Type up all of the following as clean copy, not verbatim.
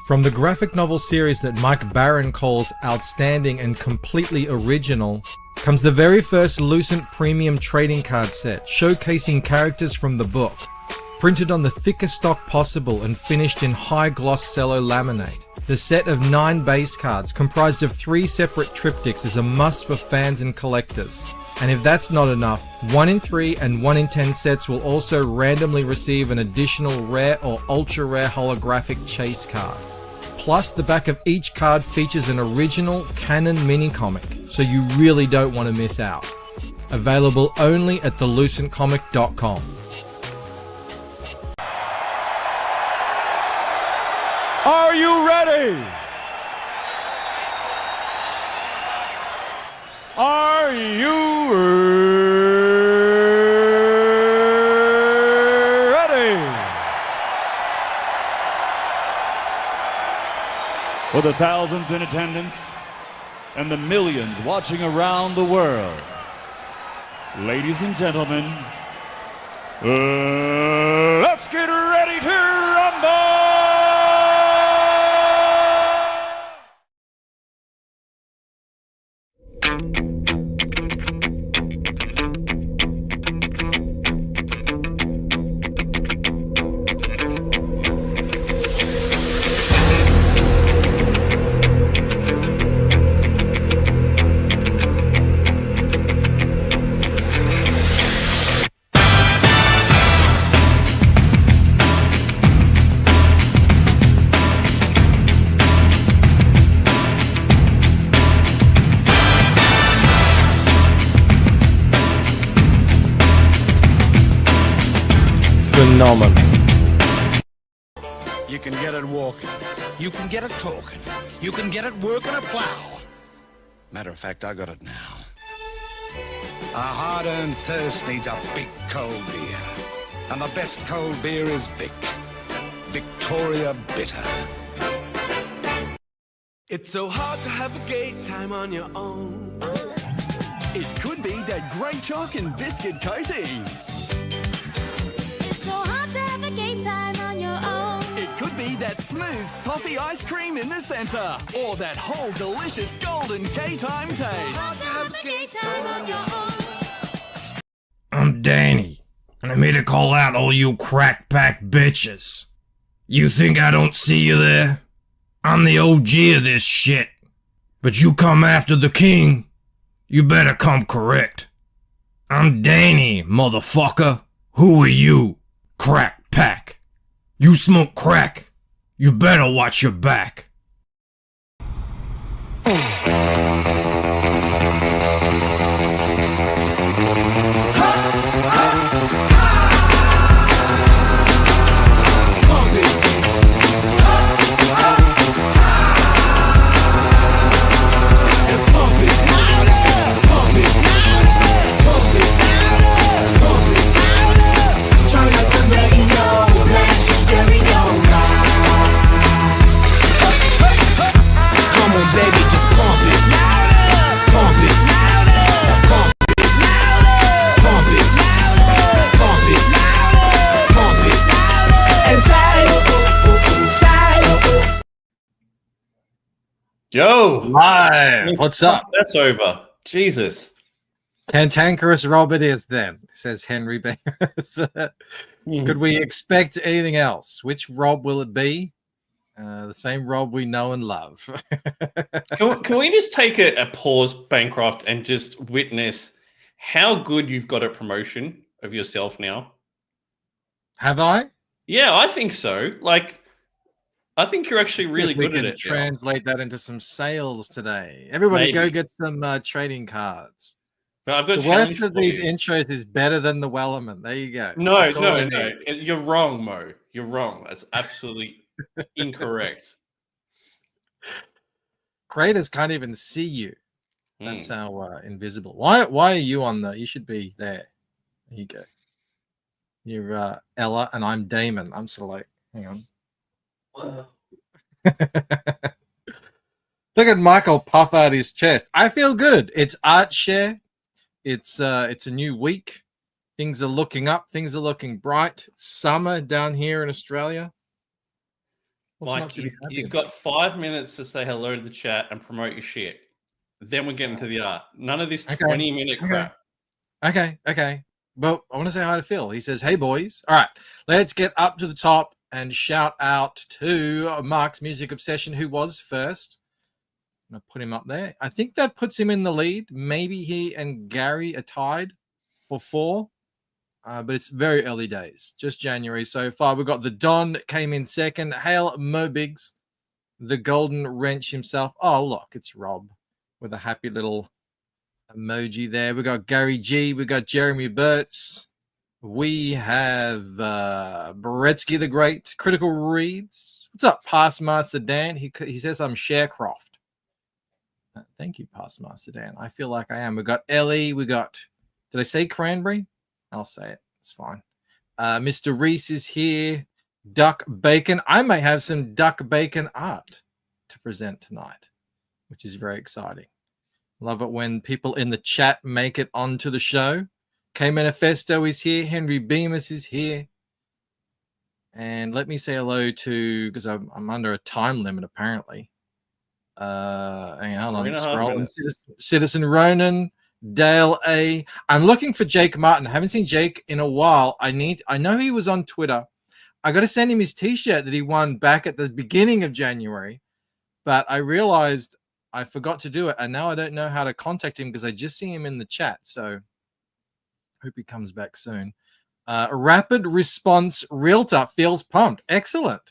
From the graphic novel series that Mike Barron calls outstanding and completely original, comes the very first Lucent premium trading card set, showcasing characters from the book, printed on the thickest stock possible and finished in high-gloss cello laminate. The set of 9 base cards, comprised of 3 separate triptychs, is a must for fans and collectors. And if that's not enough, 1 in 3 and 1 in 10 sets will also randomly receive an additional rare or ultra-rare holographic chase card. Plus, the back of each card features an original canon mini-comic, so you really don't want to miss out. Available only at thelucentcomic.com. Are you ready? Are you ready? For the thousands in attendance and the millions watching around the world, ladies and gentlemen, let's get ready to rumble! Phenomenal. You can get it walking. You can get it talking. You can get it working a plow. Matter of fact, I got it now. A hard-earned thirst needs a big cold beer. And the best cold beer is Vic. Victoria Bitter. It's so hard to have a gay time on your own. It could be that great chalk and biscuit coating. So hard to have a gay time on your own. It could be that smooth toffee ice cream in the center. Or that whole delicious golden gay time taste. Hard to have a gay time on your own. I'm Danny, and I'm here to call out all you crack pack bitches. You think I don't see you there? I'm the OG of this shit. But you come after the king, you better come correct. I'm Danny, motherfucker. Who are you? Crack pack. You smoke crack. You better watch your back. Yo, Live. What's up? That's over. Jesus. Cantankerous Rob it is then, says Henry Bears. Could we expect anything else? Which Rob will it be? The same Rob we know and love. Can we just take a pause, Bancroft, and just witness how good you've got at promotion of yourself now? Have I? Yeah, I think so. Like, I think you're actually really good at it. Translate that into some sales today. Everybody Maybe. go get some trading cards. But I've got The worst challenge of for these you. intros is better than the Wellerman. There you go. No, That's all I no. need. You're wrong, Mo. You're wrong. That's absolutely incorrect. Creators can't even see you. That's Hmm. how invisible. Why are you on the? You should be there. There you go. You're Ella and I'm Damon. I'm sort of like, hang on. Look at Michael puff out his chest. I feel good. It's art share. It's a new week. Things are looking up. Things are looking bright. It's summer down here in Australia. What's not Mike, to be happy you've about? got 5 minutes to say hello to the chat and promote your shit. Then we're getting to the art. None of this Okay. 20-minute Okay. crap. Okay. Well, I want to say hi to Phil. He says, "Hey boys, all right, let's get up to the top and shout out to Mark's Music Obsession, who was first. I'm gonna put him up there. I think that puts him in the lead. Maybe he and Gary are tied for 4, but it's very early days, just January so far. We've got the Don that came in second. Hail Mobigs, the Golden Wrench himself. Oh, look, it's Rob with a happy little emoji there. We got Gary G. We got Jeremy Burtz. We have Beretsky the Great. Critical Reads. What's up, Past Master Dan? He says I'm Sharecroft. Thank you, Past Master Dan. I feel like I am. We got Ellie. We got. Did I say Cranberry? I'll say it. It's fine. Mr. Reese is here. Duck Bacon. I may have some Duck Bacon art to present tonight, which is very exciting. Love it when people in the chat make it onto the show. K Manifesto is here. Henry Bemis is here. And let me say hello to, because I'm under a time limit apparently. Hang on, 3.5 scroll. minutes. Citizen Ronan, Dale A. I'm looking for Jake Martin. I haven't seen Jake in a while. I know he was on Twitter. I got to send him his T-shirt that he won back at the beginning of January, but I realized I forgot to do it, and now I don't know how to contact him because I just see him in the chat. So hope he comes back soon. Rapid Response Realtor feels pumped. Excellent.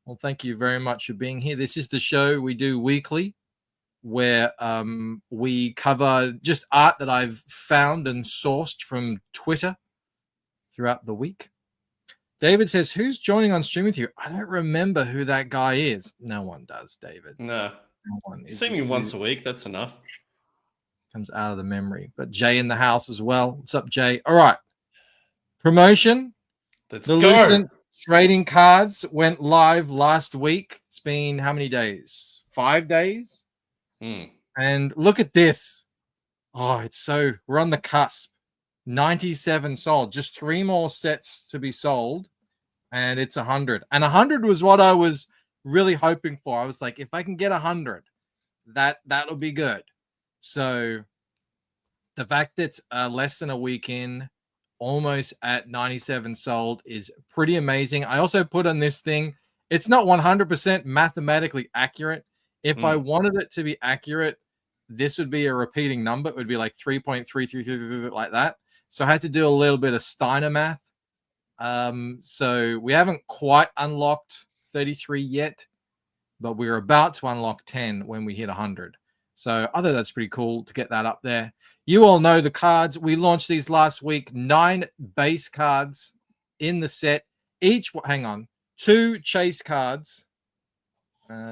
Well, thank you very much for being here. This is the show we do weekly where we cover just art that I've found and sourced from Twitter throughout the week. David says, who's joining on stream with you? I don't remember who that guy is. No one does, David. No. No one. You see me once a week. That's enough. Comes out of the memory. But Jay in the house as well. What's up, Jay? All right. Promotion. Let's The go. Lucent trading cards went live last week. It's been how many days? 5 days. And look at this. Oh, we're on the cusp. 97 sold. Just 3 more sets to be sold. And it's 100. And 100 was what I was really hoping for. I was like, if I can get 100, that'll be good. So the fact that less than a week in, almost at 97 sold is pretty amazing. I also put on this thing, it's not 100% mathematically accurate. If I wanted it to be accurate, this would be a repeating number. It would be like 3.333 like that. So I had to do a little bit of Steiner math. So we haven't quite unlocked 33 yet, but we're about to unlock 10 when we hit 100. So I thought that's pretty cool to get that up there. You all know the cards. We launched these last week. 9 base cards in the set. Each, hang on, 2 chase cards.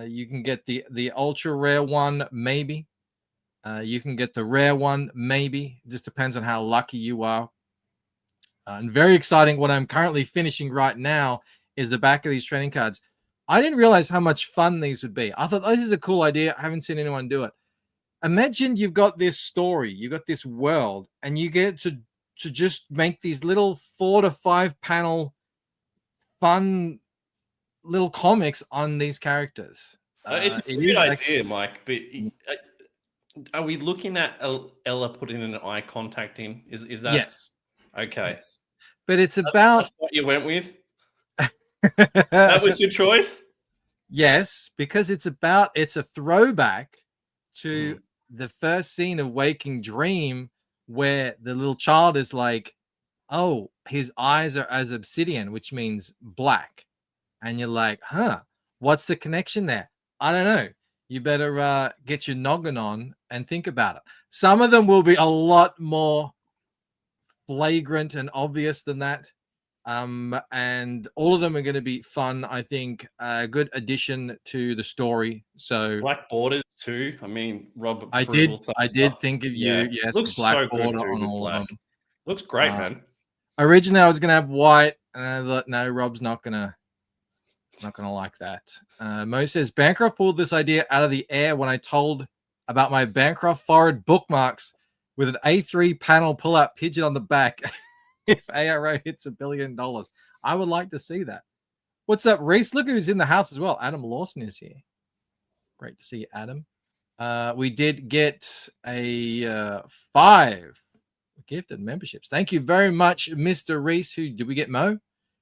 You can get the ultra rare one, maybe. You can get the rare one, maybe. It just depends on how lucky you are. And very exciting. What I'm currently finishing right now is the back of these trading cards. I didn't realize how much fun these would be. I thought, oh, this is a cool idea. I haven't seen anyone do it. Imagine you've got this story, you've got this world, and you get to just make these little 4 to 5 panel fun little comics on these characters. It's a great idea, Mike. But are we looking at Ella putting an eye contact in? Is that yes? Okay, yes. But it's about that's what you went with. That was your choice. Yes, because it's a throwback to the first scene of Waking Dream where the little child is like, oh, his eyes are as obsidian, which means black. And you're like, huh, what's the connection there? I don't know. You better get your noggin on and think about it. Some of them will be a lot more flagrant and obvious than that. And all of them are going to be fun. I think a good addition to the story. So black borders too. I mean, Rob, I did think of you. Yeah. Yes, Looks black so border good on all black. of them. Looks great, man. Originally, I was going to have white, and I thought, no, Rob's not gonna like that. Mo says Bancroft pulled this idea out of the air when I told about my Bancroft forward bookmarks with an A3 panel pull-out pigeon on the back. If ARO hits $1 billion, I would like to see that. What's up, Reese? Look who's in the house as well. Adam Lawson is here. Great to see you, Adam. We did get a 5 gifted memberships. Thank you very much, Mr. Reese. Who did we get? Mo?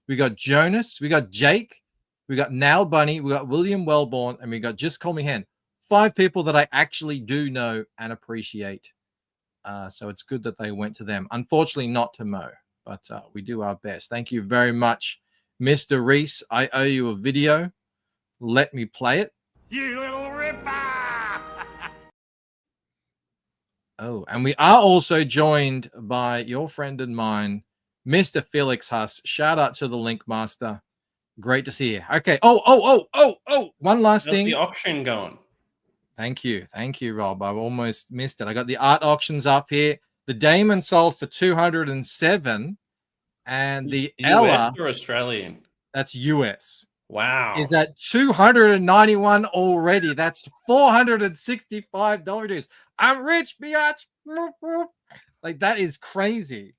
We got Jonas. We got Jake. We got Now Bunny. We got William Wellborn. And we got Just Call Me Hen. 5 people that I actually do know and appreciate. So it's good that they went to them. Unfortunately, not to Mo, but we do our best. Thank you very much, Mr. Reese. I owe you a video. Let me play it. You little ripper! Oh, and we are also joined by your friend and mine, Mr. Felix Huss. Shout out to the Link Master. Great to see you. Okay. Oh. One last How's thing. the auction going? Thank you, Rob. I've almost missed it. I got the art auctions up here. The Damon sold for 207, and the US Ella, or Australian? that's US, Wow. is at 291 already. That's $465 dues. I'm rich, biatch. Like, that is crazy.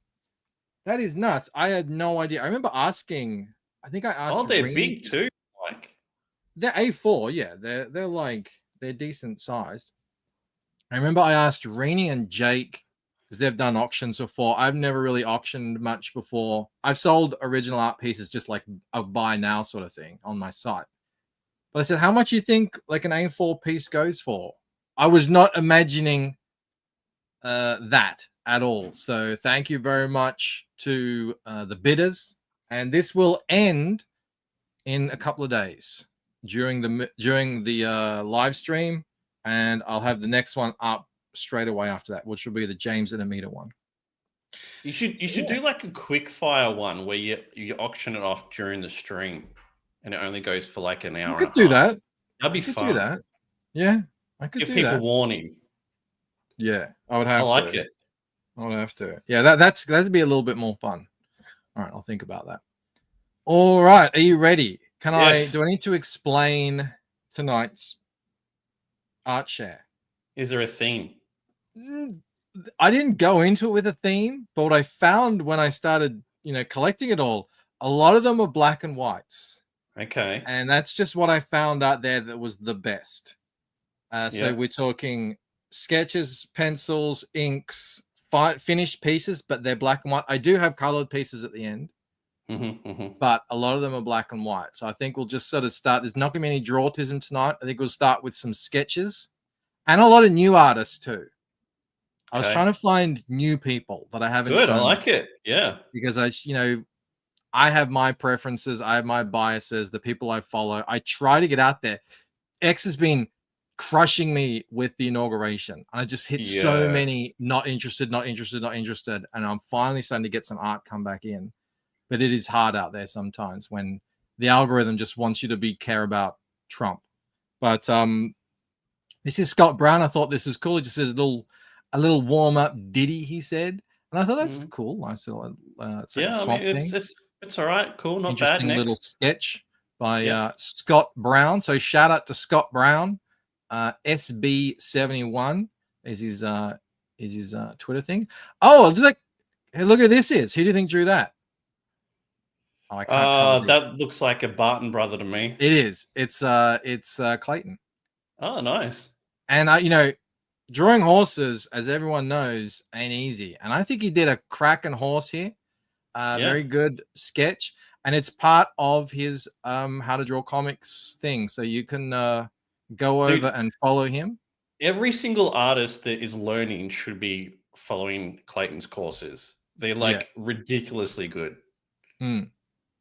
That is nuts. I had no idea. I remember asking. I think I asked. Oh, they're Rini. big too. Like, They're A4, yeah. They're like, they're decent sized. I remember I asked Rini and Jake because they've done auctions before. I've never really auctioned much before. I've sold original art pieces just like a buy now sort of thing on my site. But I said, how much do you think like an A4 piece goes for? I was not imagining that at all. So thank you very much to the bidders. And this will end in a couple of days during the live stream, and I'll have the next one up straight away after that, which will be the James and Amita one. you should do like a quick fire one where you auction it off during the stream, and it only goes for like an hour. You could do that. That'd be I could fun. do that. Yeah, I could Give do people that. warning. Yeah, I would have I like to. it. I would have to. Yeah, that'd be a little bit more fun. All right, I'll think about that. All right, are you ready? Yes. Do I need to explain tonight's art share? Is there a theme? I didn't go into it with a theme, but what I found when I started, collecting it all, a lot of them are black and whites. Okay. And that's just what I found out there that was the best. So we're talking sketches, pencils, inks, finished pieces, but they're black and white. I do have colored pieces at the end. But a lot of them are black and white. So I think we'll just sort of start. There's not going to be any drawatism tonight. I think we'll start with some sketches and a lot of new artists too. I was trying to find new people that I haven't Good. shown. I like it. Yeah. Because I have my preferences. I have my biases, the people I follow. I try to get out there. X has been crushing me with the inauguration. I just hit so many not interested. And I'm finally starting to get some art come back in. But it is hard out there sometimes when the algorithm just wants you to care about Trump. But this is Scott Brown. I thought this is cool. He just says a little warm up ditty, he said, and I thought that's cool. Nice little it's like a swamp thing. It's all right. Cool, not Interesting bad. Little sketch by Scott Brown. So shout out to Scott Brown. SB71 is his Twitter thing. Oh, look at this. Who do you think drew that? Oh, I can't that looks like a Barton brother to me. It is. It's Clayton. Oh, nice. And drawing horses, as everyone knows, ain't easy. And I think he did a cracking horse here. Very good sketch, and it's part of his how to draw comics thing. So you can go over and follow him. Every single artist that is learning should be following Clayton's courses. They're ridiculously good.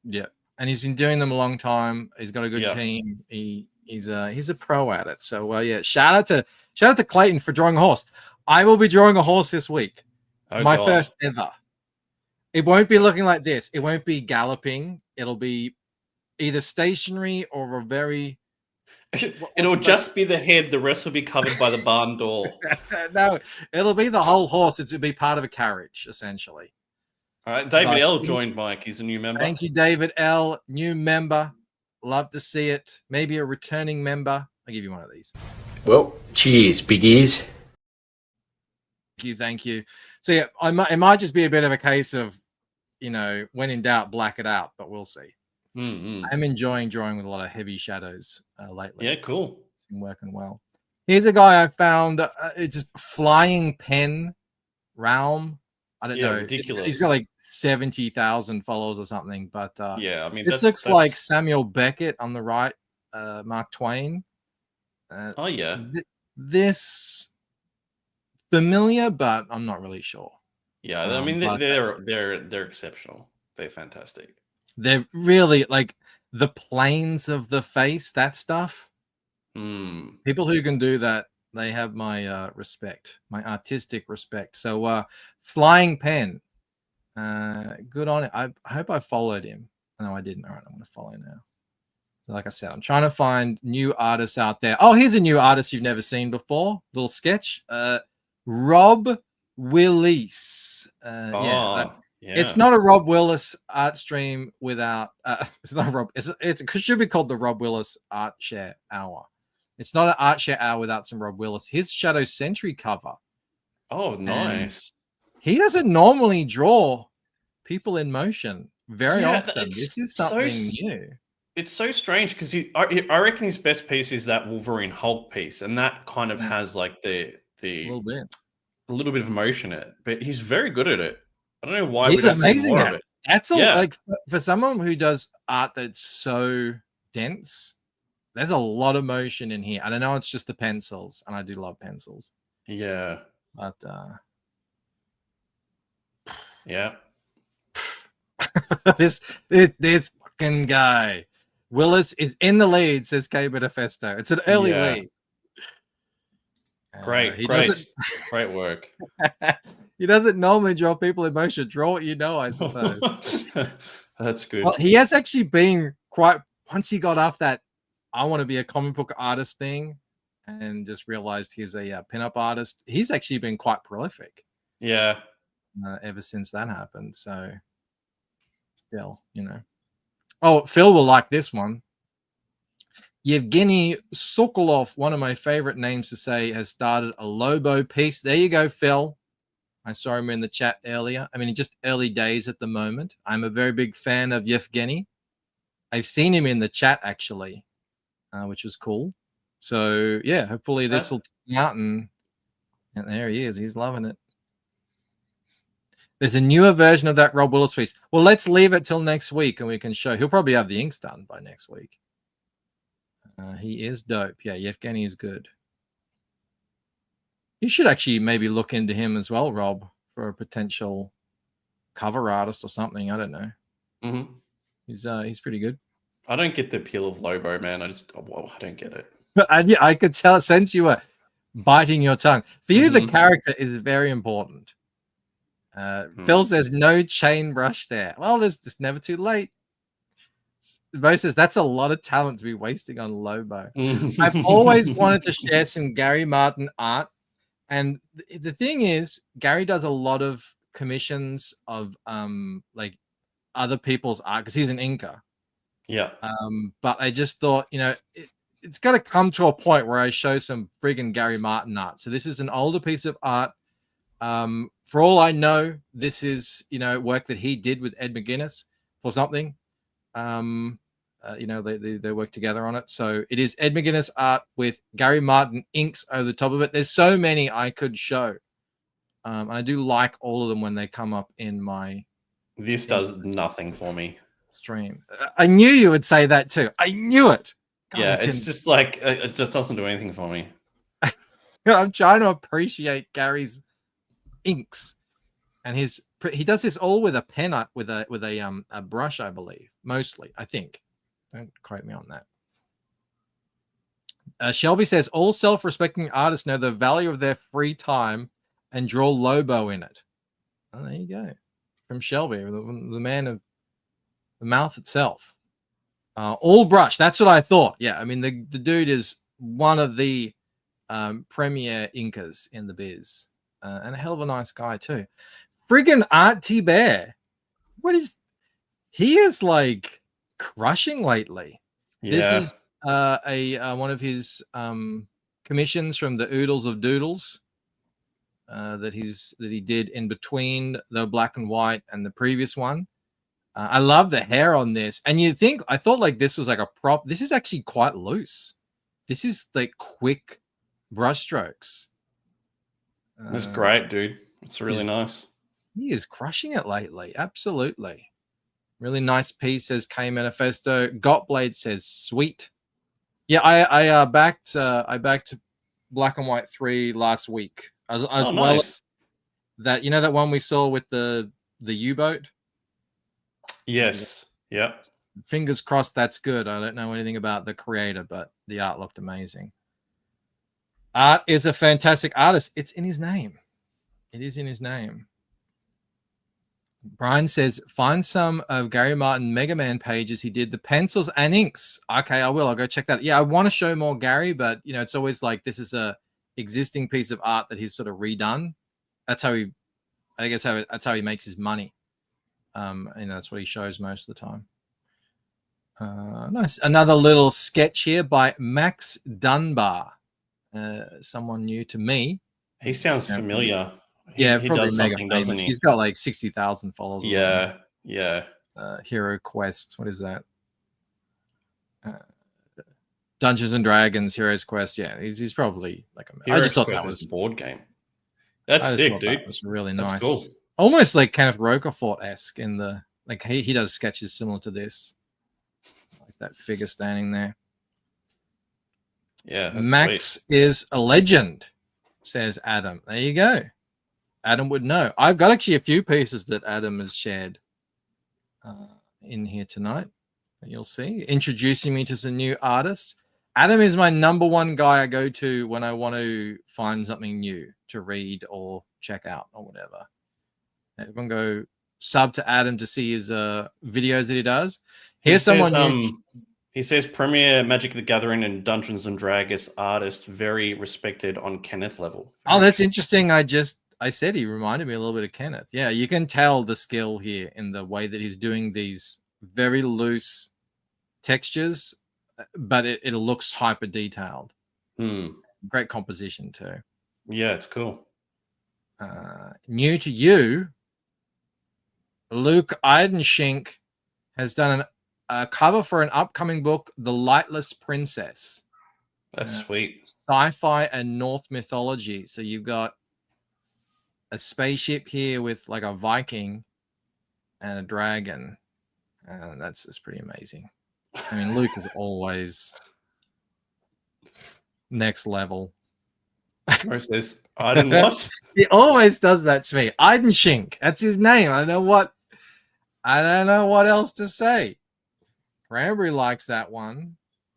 Yeah, and he's been doing them a long time. He's got a good team. He's a pro at it. So shout out to Clayton for drawing a horse. I will be drawing a horse this week. My first ever. It won't be looking like this. It won't be galloping. It'll be either stationary or a very. It'll just be the head. The rest will be covered by the barn door. No, it'll be the whole horse. It'll be part of a carriage, essentially. All right, David L joined Mike. He's a new member. Thank you, David L. New member. Love to see it. Maybe a returning member. I'll give you one of these. Well, cheers, big ears. Thank you. So it might just be a bit of a case of, when in doubt, black it out, but we'll see. Mm-hmm. I'm enjoying drawing with a lot of heavy shadows lately. Yeah, cool. It's been working well. Here's a guy I found. It's just flying pen realm. I don't Yeah, know. ridiculous. He's got like 70,000 followers or something. But Yeah, I mean, this looks like Samuel Beckett on the right, Mark Twain. Oh yeah, This familiar, but I'm not really sure. yeah. I mean, But they're exceptional. They're fantastic. they're really like the planes of the face, that stuff. Mm. People who can do that, they have my respect, my artistic respect. So flying pen, good on it. I hope I followed him. No, I didn't. All right, I'm going to follow now. So like I said, I'm trying to find new artists out there. Oh, here's a new artist you've never seen before. Little sketch. Rob Willis. Yeah. It's not a Rob Willis art stream without. It's not Rob. It should be called the Rob Willis Art Share Hour. It's not an art share hour without some Rob Willis. His Shadow Sentry cover. Oh, nice. He doesn't normally draw people in motion very Yeah, often. This is something new. It's so strange because I reckon his best piece is that Wolverine Hulk piece, and that kind of has like the A little bit of emotion in it. But he's very good at it. I don't know why he's we don't see amazing more at of it. That's like for someone who does art that's so dense. There's a lot of motion in here. I don't know. It's just the pencils, and I do love pencils. Yeah. But yeah. this fucking guy, Willis is in the lead. Says K Manifesto. It's an early lead. Great work. He doesn't normally draw people in motion. Draw what you know, I suppose. That's good. Well, he has actually been quite. Once he got off that I want to be a comic book artist thing and just realized he's a pinup artist, he's actually been quite prolific. Yeah. Ever since that happened. So still, Oh, Phil will like this one. Yevgeny Sokolov, one of my favorite names to say, has started a Lobo piece. There you go, Phil. I saw him in the chat earlier. I mean, just early days at the moment. I'm a very big fan of Yevgeny. I've seen him in the chat, actually. Which was cool. So yeah, hopefully this will turn out, and there he is. He's loving it. There's a newer version of that Rob Willis piece. Well, let's leave it till next week, and we can show. He'll probably have the inks done by next week. He is dope. Yeah, Yevgeny is good. You should actually maybe look into him as well, Rob, for a potential cover artist or something. I don't know. Mm-hmm. He's pretty good. I don't get the appeal of Lobo, man. I don't get it. And I could tell, since you were biting your tongue. For you, the character is very important. Phil says no chain brush there. Well, it's never too late. Bo says that's a lot of talent to be wasting on Lobo. I've always wanted to share some Gary Martin art. And the thing is, Gary does a lot of commissions of like other people's art because he's an inker. Yeah. But I just thought, it's got to come to a point where I show some friggin' Gary Martin art. So this is an older piece of art. For all I know, this is, work that he did with Ed McGuinness for something. They work together on it. So it is Ed McGuinness art with Gary Martin inks over the top of it. There's so many I could show. And I do like all of them when they come up in my... This does nothing for me. Stream. I knew you would say that too. I knew it. Yeah, it's just like it just doesn't do anything for me. I'm trying to appreciate Gary's inks, and he does this all with a pen up with a brush, I believe, mostly. I think. Don't quote me on that. Shelby says all self-respecting artists know the value of their free time and draw Lobo in it. Oh, there you go, from Shelby, the man of the mouth itself. All brush. That's what I thought. Yeah, I mean, the dude is one of the premier inkers in the biz. And a hell of a nice guy, too. Friggin' Art T Bear. He is like crushing lately. Yeah. This is one of his commissions from the Oodles of Doodles that he did in between the black and white and the previous one. I love the hair on this. And I thought like this was like a prop. This is actually quite loose. This is like quick brush strokes. That's great, dude. It's really nice. He is crushing it lately. Absolutely. Really nice piece, says K Manifesto. Gotblade says sweet. Yeah, I backed Black and White 3 last week. As well nice. That that one we saw with the U-boat. Yes. Yeah. Fingers crossed that's good. I don't know anything about the creator, but the art looked amazing. Art is a fantastic artist. It's in his name. It is in his name. Brian says, find some of Gary Martin Mega Man pages. He did the pencils and inks. Okay, I will. I'll go check that. Yeah, I want to show more Gary, but it's always like this is a existing piece of art that he's sort of redone. That's how that's how he makes his money. That's what he shows most of the time. Nice. Another little sketch here by Max Dunbar. Someone new to me. He sounds familiar. He probably does mega something, famous. doesn't he? He's got like 60,000 followers. Yeah. Hero Quest. What is that? Dungeons and Dragons, Heroes Quest. Yeah, he's probably like a. Heroes I just thought Quest that was a board game. That's sick, dude. That was really nice. That's cool. Almost like Kenneth Rocafort-esque in the like he does sketches similar to this, like that figure standing there. Yeah, Max sweet. is a legend, says Adam. There you go. Adam would know. I've got actually a few pieces that Adam has shared in here tonight. You'll see. Introducing me to some new artists. Adam is my number one guy I go to when I want to find something new to read or check out or whatever. Everyone go sub to Adam to see his videos that he does. Here's someone new. He says premier Magic the Gathering and Dungeons and Dragons artist, very respected on Kenneth level. Oh, that's interesting. I said he reminded me a little bit of Kenneth. Yeah, you can tell the skill here in the way that he's doing these very loose textures, but it looks hyper detailed. Great composition too. Yeah, it's cool. New to you, Luke Eidenschink has done a cover for an upcoming book, The Lightless Princess. That's sweet. Sci-fi and North mythology. So you've got a spaceship here with like a Viking and a dragon. That's just pretty amazing. I mean, Luke is always next level. Where's this? I didn't watch. He always does that to me. Eidenschink. That's his name. I don't know what else to say. Cranberry likes that one.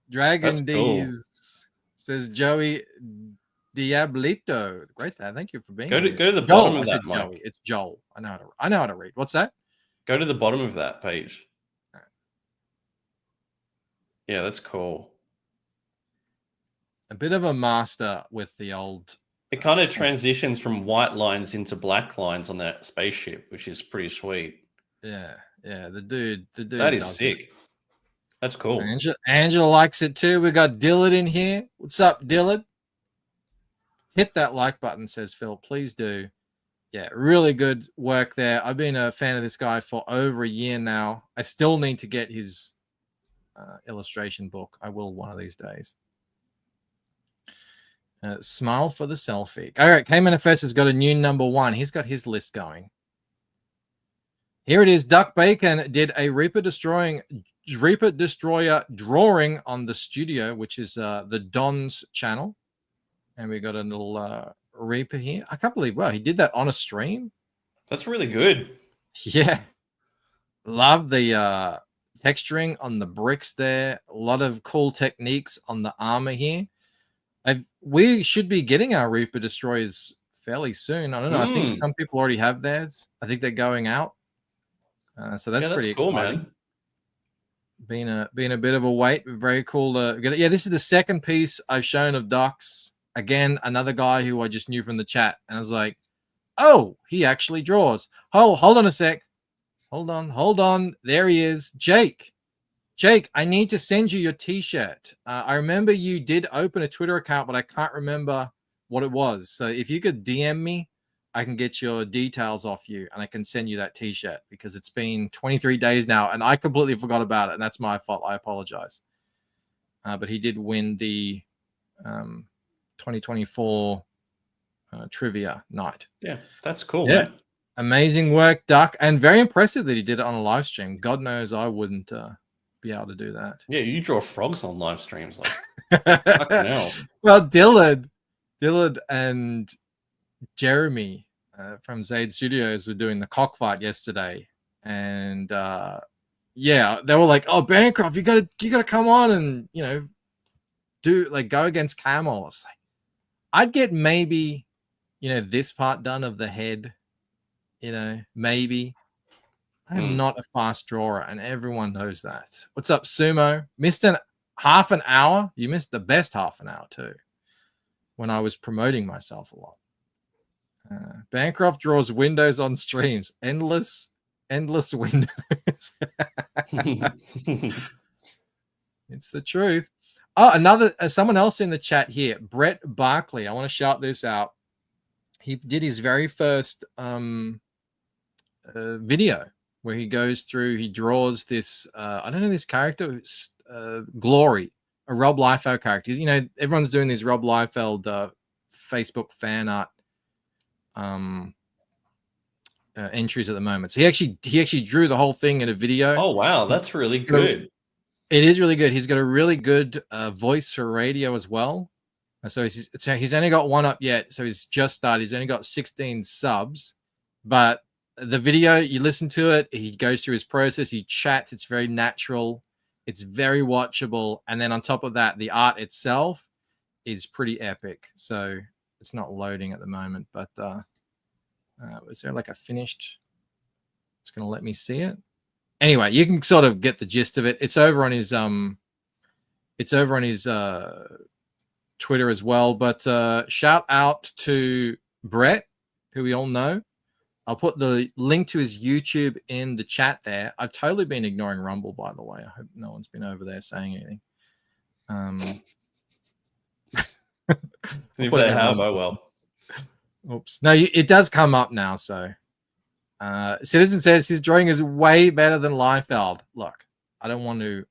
Dragon D's says Joey Diablito. Great. Thank you for being here. Go to the Joel, bottom of that, Mike. Joey. It's Joel. I know how to read. What's that? Go to the bottom of that page. Yeah, that's cool. A bit of a master with the old. It kind of transitions from white lines into black lines on that spaceship, which is pretty sweet. Yeah. The dude. That is sick. That's cool. Angela likes it too. We got Dillard in here. What's up, Dillard? Hit that like button, says Phil. Please do. Yeah, really good work there. I've been a fan of this guy for over a year now. I still need to get his illustration book. I will one of these days. Smile for the selfie. All right, K-Manifesto's got a new number one. He's got his list going. Here it is. Duck Bacon did a Reaper Destroyer drawing on the studio, which is the Don's channel. And we got a little Reaper here. I can't believe, wow, he did that on a stream. That's really good. Yeah. Love the texturing on the bricks there. A lot of cool techniques on the armor here. We should be getting our Reaper Destroyers fairly soon. I don't know. I think some people already have theirs. I think they're going out. So that's pretty cool, exciting. Man. Being a bit of a wait. Very cool to get it. Yeah, this is the second piece I've shown of Ducks. Again, another guy who I just knew from the chat. And I was like, oh, he actually draws. Oh, hold on a sec. Hold on. There he is. Jake, I need to send you your t-shirt. I remember you did open a Twitter account, but I can't remember what it was. So if you could DM me I can get your details off you and I can send you that t-shirt because it's been 23 days now and I completely forgot about it and that's my fault. I apologize. But he did win the 2024 trivia night. Yeah, that's cool, Yeah. man. Amazing work, Duck, and very impressive that he did it on a live stream. God knows I wouldn't be able to do that. Yeah, you draw frogs on live streams. Like, fucking hell. Well, Dylan and Jeremy from Zaid Studios were doing the cockfight yesterday, and yeah, they were like, "Oh, Bancroft, you gotta come on and go against Camel." It's like, I'd get maybe this part done of the head. Maybe. I'm not a fast drawer, and everyone knows that. What's up, Sumo? Missed half an hour? You missed the best half an hour, too, when I was promoting myself a lot. Bancroft draws windows on streams. Endless windows. It's the truth. Oh, someone else in the chat here, Brett Barkley. I want to shout this out. He did his very first video where he goes through, he draws this I don't know this character, Glory, a Rob Liefeld character. Everyone's doing these Rob Liefeld Facebook fan art entries at the moment. So he actually drew the whole thing in a video. Oh wow, that's really good. It is really good. He's got a really good voice for radio as well. So he's only got one up yet. So he's just started. He's only got 16 subs, but the video, you listen to it, he goes through his process, he chats, it's very natural, it's very watchable, and then on top of that, the art itself is pretty epic. So it's not loading at the moment, but is there like a finished? It's going to let me see it. Anyway, you can sort of get the gist of it. It's over on his Twitter as well. But shout out to Brett, who we all know. I'll put the link to his YouTube in the chat there. I've totally been ignoring Rumble, by the way. I hope no one's been over there saying anything. If they have, oh well. Oops. No, it does come up now. So Citizen says his drawing is way better than Liefeld. Look, I don't want to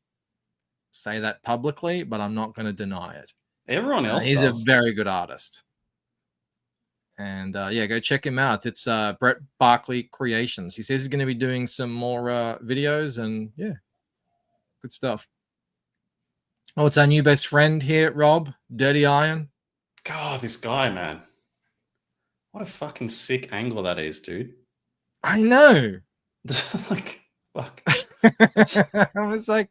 say that publicly, but I'm not going to deny it. Everyone else he's does. A very good artist. And yeah, go check him out. It's Brett Barkley Creations. He says he's going to be doing some more videos, and yeah, good stuff. Oh, it's our new best friend here, Rob, Dirty Iron. God, this guy, man. What a fucking sick angle that is, dude. I know. Like, fuck. I was like,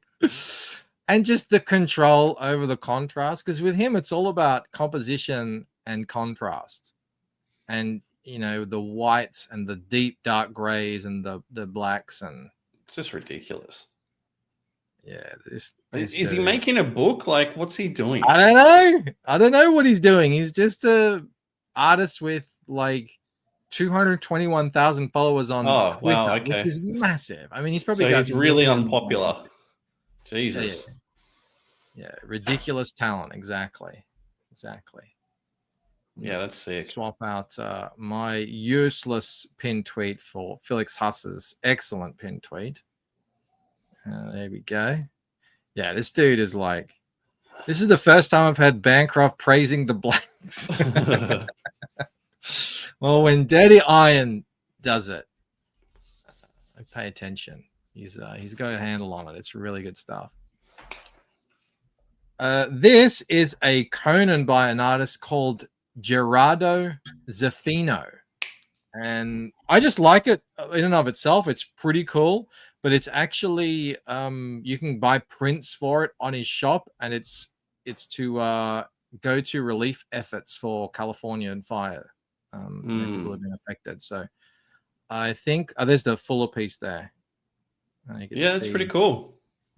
and just the control over the contrast, because with him, it's all about composition and contrast. And the whites and the deep dark grays and the blacks, and it's just ridiculous. Yeah, is he making a book? Like, what's he doing? I don't know what he's doing. He's just a artist with like 221,000 followers on Twitter, wow, okay. which is massive. I mean, he's probably he's really unpopular. Jesus. Yeah, ridiculous talent. Exactly. Yeah, that's sick. Swap out my useless pin tweet for Felix Huss's excellent pin tweet. There we go. Yeah, this dude is like, this is the first time I've had Bancroft praising the blacks. Well, when Dirty Iron does it, I pay attention. He's got a handle on it. It's really good stuff. This is a Conan by an artist called Gerardo Zaffino, and I just like it in and of itself. It's pretty cool, but it's actually you can buy prints for it on his shop, and it's to go to relief efforts for California and fire. People have been affected, so I think there's the fuller piece there. Yeah, that's pretty cool.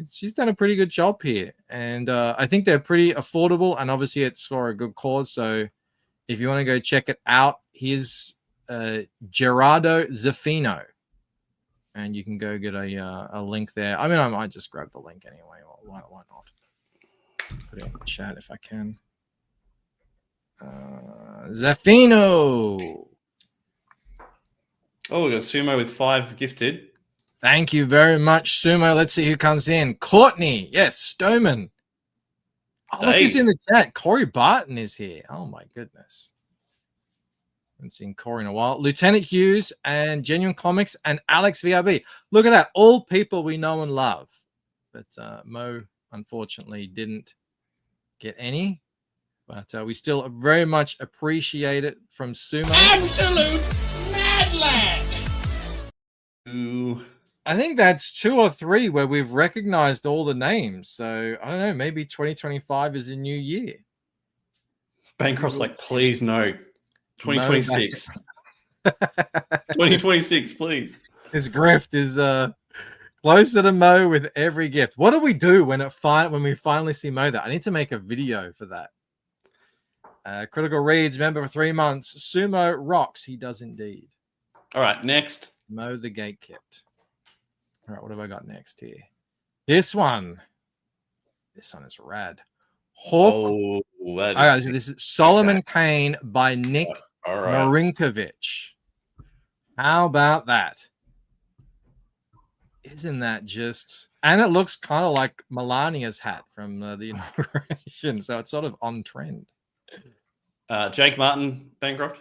She's done a pretty good job here, and I think they're pretty affordable, and obviously it's for a good cause. So if you want to go check it out, here's Gerardo Zaffino, and you can go get a link there. I mean, I might just grab the link anyway. Why not? Put it in the chat if I can. Zaffino. Oh, we got Sumo with 5 gifted. Thank you very much, Sumo. Let's see who comes in. Courtney. Yes, Stoneman. Oh, look who's Dave. in the chat. Corey Barton is here. Oh, my goodness. Haven't seen Corey in a while. Lieutenant Hughes and Genuine Comics and Alex VRB. Look at that. All people we know and love. But Mo, unfortunately, didn't get any. But we still very much appreciate it from Sumo. Absolute mad lad. Ooh. I think that's 2 or 3 where we've recognized all the names. So I don't know. Maybe 2025 is a new year. Bancroft's like, please no. 2026. 2026, please. His grift is closer to Mo with every gift. What do we do when we finally see Mo? That I need to make a video for that. Critical Reads, member for 3 months. Sumo rocks. He does indeed. All right, next. Mo the Gate Kept. All right, what have I got next here? This one. This one is rad. Hawk. Oh, that All right, is so this is Solomon Kane by Nick all right. Marinkovic. How about that? Isn't that just... And it looks kind of like Melania's hat from the inauguration, so it's sort of on trend. Jake Martin, Bancroft.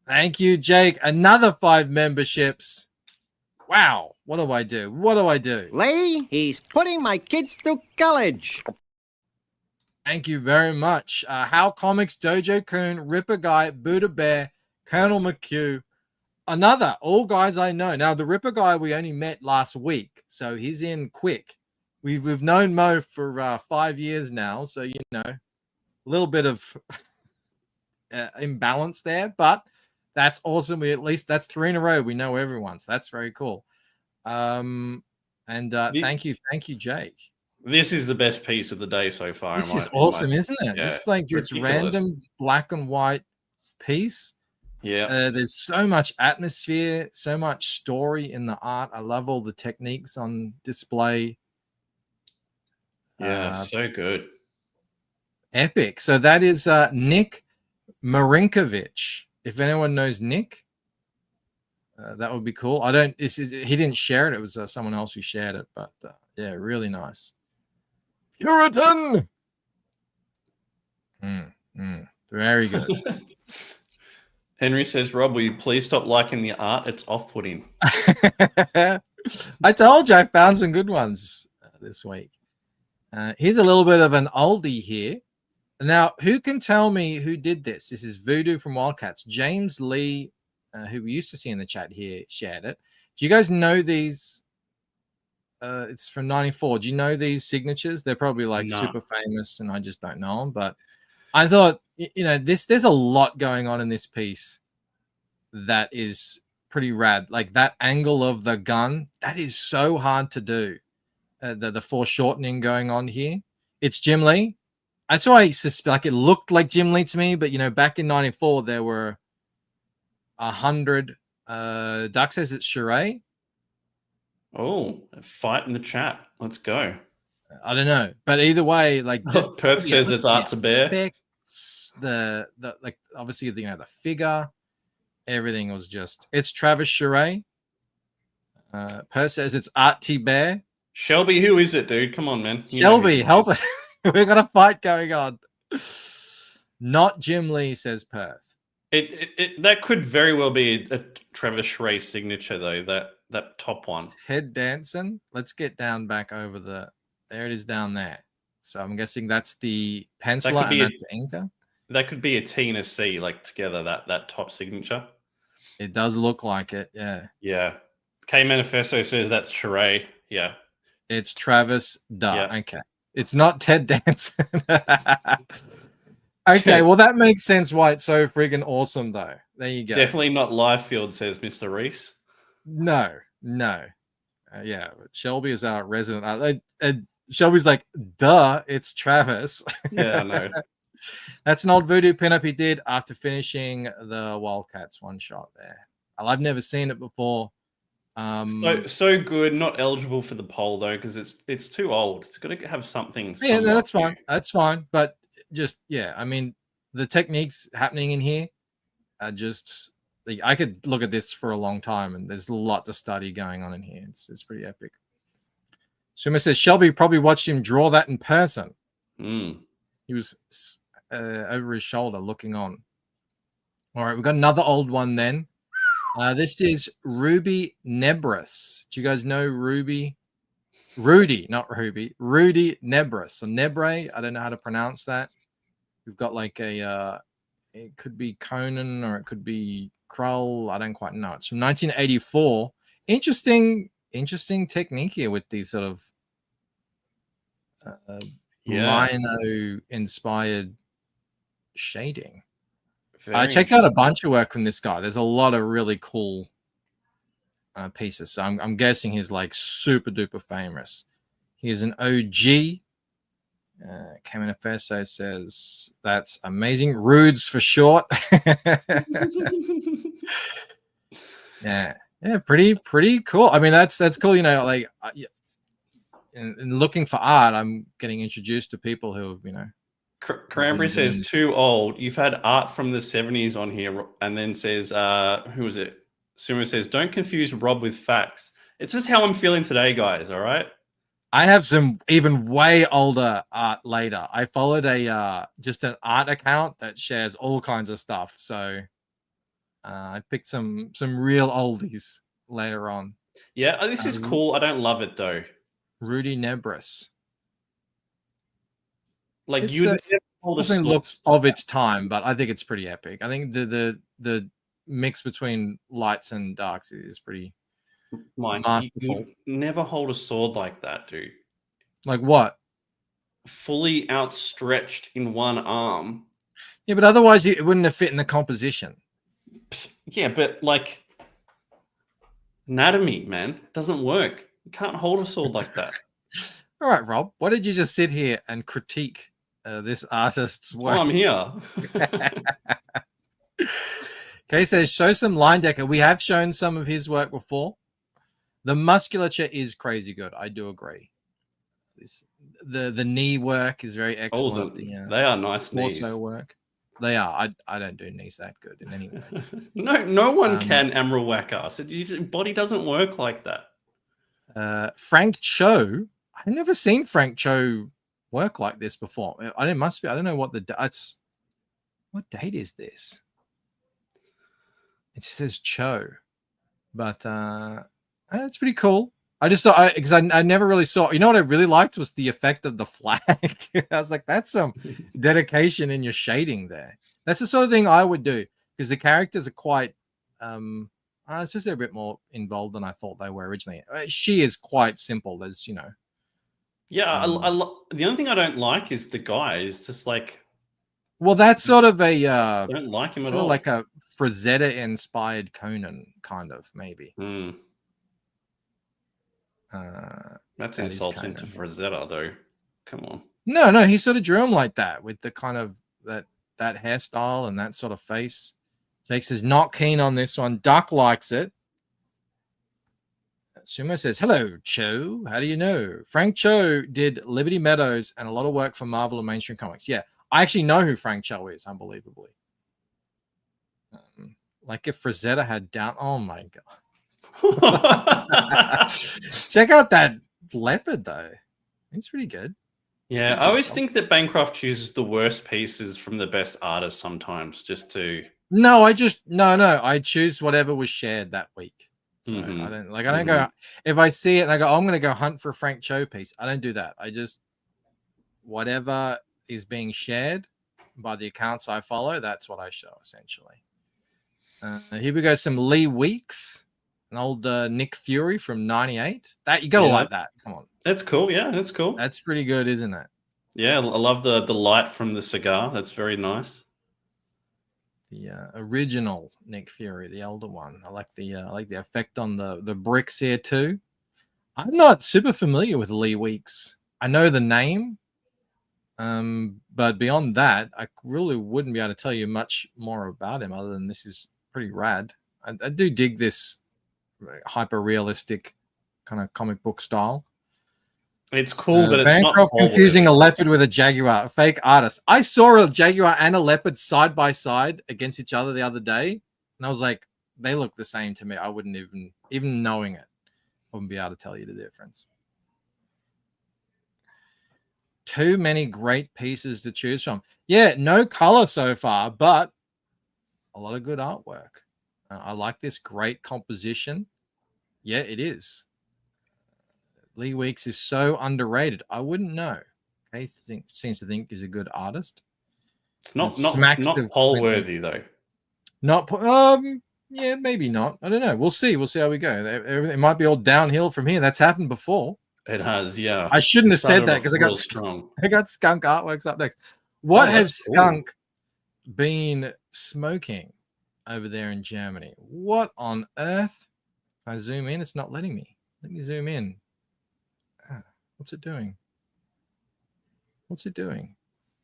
Thank you, Jake. Another 5 memberships. Wow. What do I do? What do I do? Lady, he's putting my kids through college. Thank you very much. How Comics, Dojo Coon, Ripper Guy, Buddha Bear, Colonel McHugh. Another, all guys I know. Now, the Ripper Guy we only met last week, so he's in quick. We've known Mo for 5 years now, so, you know, a little bit of imbalance there, but that's awesome. We at least that's 3 in a row. We know everyone, so that's very cool. Thank you, Jake. This is the best piece of the day so far. This is awesome, isn't it? Yeah, Just like this ridiculous. random black and white piece. Yeah. There's so much atmosphere, so much story in the art. I love all the techniques on display. Yeah, so good. Epic. So that is Nick Marinkovic. If anyone knows Nick, that would be cool. He didn't share it. It was someone else who shared it, but yeah, really nice. Puritan. Very good. Henry says, Rob, will you please stop liking the art? It's off-putting. I told you I found some good ones this week. Here's a little bit of an oldie here. Now, who can tell me who did this? This is Voodoo from Wildcats. James Lee, who we used to see in the chat here, shared it. Do you guys know these? It's from 94. Do you know these signatures? They're probably like super famous, and I just don't know them. But I thought, you know, there's a lot going on in this piece that is pretty rad. Like that angle of the gun, that is so hard to do. The foreshortening going on here. It's Jim Lee. That's why I suspect it looked like Jim Lee to me, but you know, back in 94, there were 100. Duck says it's Sheree. Oh, a fight in the chat. Let's go. I don't know, but either way, like just Perth says it's Art's a bear. The like obviously the figure, everything was just it's Travis Sheree. Perth says it's Art T Bear. Shelby, who is it, dude? Come on, man. Shelby, help us. We've got a fight going on. Not Jim Lee, says Perth. That could very well be a Travis Sheree signature, though. That top one. Ted Danson. Let's get down back over there it is down there. So I'm guessing that's the penciler and that's the inker. That could be a T and a C, like together, that top signature. It does look like it, yeah. Yeah. K Manifesto says that's Sheree. Yeah. It's Travis Yeah. Okay. It's not Ted Danson. Okay, well, that makes sense why it's so friggin' awesome, though. There you go. Definitely not live field, says Mr. Reese. No. Yeah, Shelby is our resident. Shelby's like, duh, it's Travis. Yeah, I know. That's an old Voodoo pinup he did after finishing the Wildcats one shot there. I've never seen it before. So good. Not eligible for the poll though, because it's too old. It's got to have something. Yeah, no, that's fine. That's fine. But just I mean, the techniques happening in here are just I could look at this for a long time, and there's a lot to study going on in here. It's pretty epic. Suma says Shelby probably watched him draw that in person. Mm. He was over his shoulder looking on. All right, we've got another old one then. This is Ruby Nebris. Do you guys know Ruby? Rudy, not Ruby. Rudy Nebris. So Nebre, I don't know how to pronounce that. We've got like a, it could be Conan or it could be Krull. I don't quite know. It's from 1984. Interesting technique here with these sort of Lino-inspired shading. I checked out a bunch of work from this guy. There's a lot of really cool pieces. So I'm guessing he's like super duper famous. He's an OG. Caminifesto says that's amazing. Rudes for short. yeah, pretty cool. I mean, that's cool. You know, like in looking for art, I'm getting introduced to people who, you know. Cranberry says too old. You've had art from the 70s on here, and then says, who was it? Sumo says, don't confuse Rob with facts. It's just how I'm feeling today, guys. All right. I have some even way older art later. I followed a just an art account that shares all kinds of stuff. So I picked some real oldies later on. Yeah, this is cool. I don't love it though. Rudy Nebris. Like It's you never hold a sword. looks of its time, but I think it's pretty epic. I think the mix between lights and darks is pretty masterful. You never hold a sword like that, dude. Like what? Fully outstretched in one arm. Yeah, but otherwise it wouldn't have fit in the composition. Yeah, but like anatomy, man, doesn't work. You can't hold a sword like that. All right, Rob, why did you just sit here and critique this artist's work? Oh, I'm here. Okay, says show some line decker. We have shown some of his work before. The musculature is crazy good. I do agree. The knee work is very excellent. They are nice knees. Torso work. They are. I don't do knees that good in any way. No one can Emerald whack us. Body doesn't work like that. Frank Cho. I've never seen Frank Cho work like this before. It must be. I don't know what what date is this? It says Cho, but it's pretty cool. I just thought because I never really saw. You know what I really liked was the effect of the flag. I was like, that's some dedication in your shading there. That's the sort of thing I would do because the characters are quite. It's just a bit more involved than I thought they were originally. She is quite simple. There's Yeah, the only thing I don't like is the guy. Is just like. Well, that's sort of a. I don't like him at all. Like a Frazetta inspired Conan, kind of maybe. That's insulting to Frazetta, though. Come on. No, he sort of drew him like that with the kind of that hairstyle and that sort of face. Jake says not keen on this one. Duck likes it. Sumo says, hello, Cho. How do you know? Frank Cho did Liberty Meadows and a lot of work for Marvel and mainstream comics. Yeah, I actually know who Frank Cho is, unbelievably. Like if Frazetta had down. Oh, my God. Check out that leopard, though. It's pretty good. Yeah, I always think that Bancroft chooses the worst pieces from the best artists sometimes just to... No, I choose whatever was shared that week. So I don't go if I see it and I go, I'm going to go hunt for a Frank Cho piece. I don't do that. I just whatever is being shared by the accounts I follow, that's what I show essentially. Here we go. Some Lee Weeks, an old Nick Fury from '98. That you gotta like that. Come on, that's cool. Yeah, that's cool. That's pretty good, isn't it? Yeah, I love the light from the cigar. That's very nice. The original Nick Fury, the older one. I like the effect on the bricks here too. I'm not super familiar with Lee Weeks. I know the name, but beyond that, I really wouldn't be able to tell you much more about him other than this is pretty rad. I do dig this hyper realistic kind of comic book style. It's cool, but it's Bancroft not confusing a leopard with a jaguar. A fake artist. I saw a jaguar and a leopard side by side against each other the other day, and I was like, they look the same to me. I wouldn't even knowing it, I wouldn't be able to tell you the difference. Too many great pieces to choose from. Yeah, no color so far, but a lot of good artwork. I like this great composition. Yeah, it is. Lee Weeks is so underrated. I wouldn't know. Okay, seems to think he's a good artist. It's not poll worthy though. Not yeah, maybe not. I don't know. We'll see. We'll see how we go. It might be all downhill from here. That's happened before. It has, yeah. I shouldn't have said that because I got Skunk Artworks up next. What has Skunk been smoking over there in Germany? What on earth? If I zoom in, it's not letting me. Let me zoom in. What's it doing? What's it doing?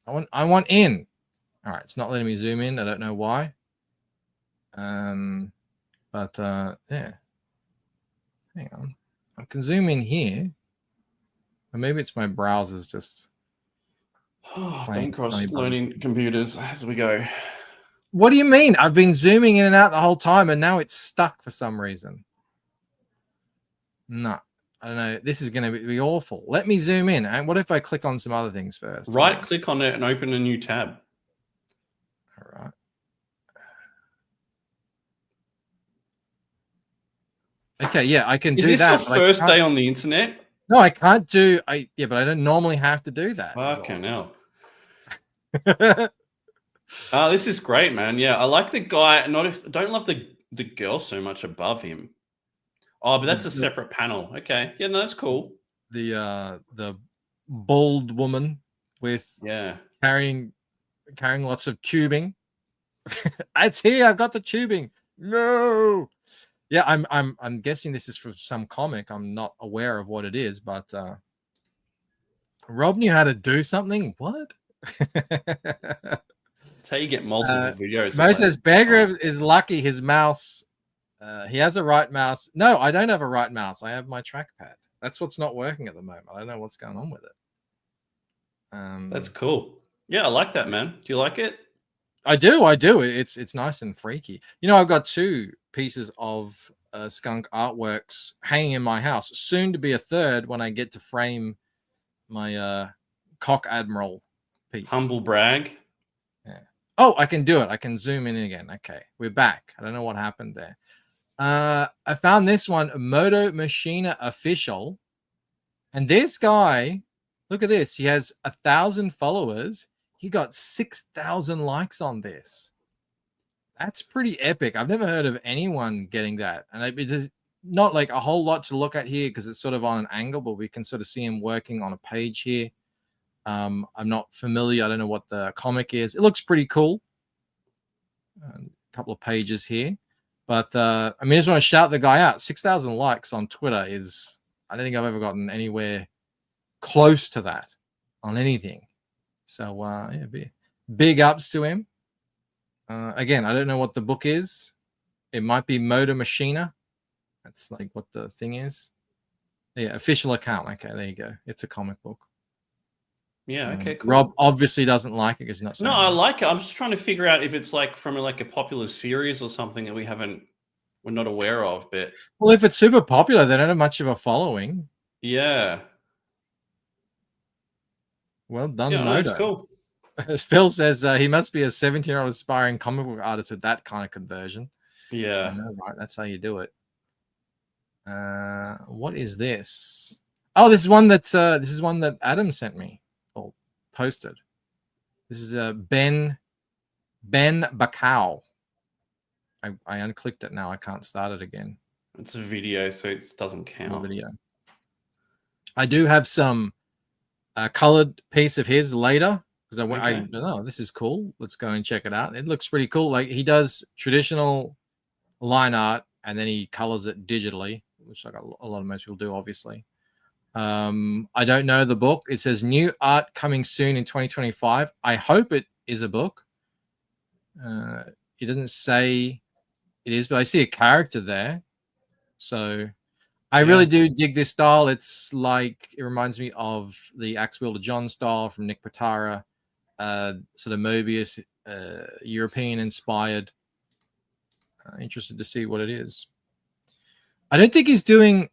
I want in. All right, it's not letting me zoom in. I don't know why. But yeah. Hang on. I can zoom in here. Or maybe it's my browser's just Bancross learning computers as we go. What do you mean? I've been zooming in and out the whole time and now it's stuck for some reason. No. I don't know. This is going to be awful. Let me zoom in. And what if I click on some other things first? Right click on it and open a new tab. All right. Okay, yeah, I can do that. Is this your first day on the internet? No, I can't do. Yeah, but I don't normally have to do that. Fucking hell. This is great, man. Yeah, I like the guy. Don't love the girl so much above him. Oh, but that's a separate panel. Okay, yeah, no, that's cool. The bald woman with carrying lots of tubing. It's here. I've got the tubing. No. Yeah, I'm guessing this is from some comic. I'm not aware of what it is, but Rob knew how to do something. What? That's how you get multiple videos. Mo says Bear is lucky his mouse. He has a right mouse. No, I don't have a right mouse. I have my trackpad. That's what's not working at the moment. I don't know what's going on with it. That's cool. Yeah, I like that, man. Do you like it? I do. It's nice and freaky. You know, I've got 2 pieces of Skunk artworks hanging in my house. Soon to be a third when I get to frame my Cock Admiral piece. Humble brag. Yeah. Oh, I can do it. I can zoom in again. Okay, we're back. I don't know what happened there. I found this one, Moto Machina Official, and this guy, look at this. He has 1,000 followers. He got 6,000 likes on this. That's pretty epic. I've never heard of anyone getting that. And there's not like a whole lot to look at here because it's sort of on an angle, but we can sort of see him working on a page here. I'm not familiar. I don't know what the comic is. It looks pretty cool. A couple of pages here. But I mean, I just want to shout the guy out. 6,000 likes on Twitter is, I don't think I've ever gotten anywhere close to that on anything. So, yeah, big ups to him. Again, I don't know what the book is. It might be Motor Machina. That's like what the thing is. Yeah, official account. Okay, there you go. It's a comic book. Yeah, okay, cool. Rob obviously doesn't like it because he's not. No, I like it. I'm just trying to figure out if it's like from like a popular series or something that we're not aware of. But well, if it's super popular, they don't have much of a following. Yeah. Well done, yeah, Moto. That's cool. Phil says he must be a 17-year-old aspiring comic book artist with that kind of conversion. Yeah. I know, right? That's how you do it. What is this? Oh, this is one that Adam sent me or posted. This is Ben Bacau. I unclicked it now. I can't start it again. It's a video, so it doesn't count. It's a video. I do have some colored piece of his later because I don't know. This is cool. Let's go and check it out. It looks pretty cool. Like he does traditional line art and then he colors it digitally, which like a lot of most people do, obviously. I don't know the book. It says new art coming soon in 2025. I hope it is a book. It doesn't say it is, but I see a character there. So I really do dig this style. It's like, it reminds me of the Axe Wielder John style from Nick Pitara, sort of Mobius, European inspired. Interested to see what it is. I don't think he's doing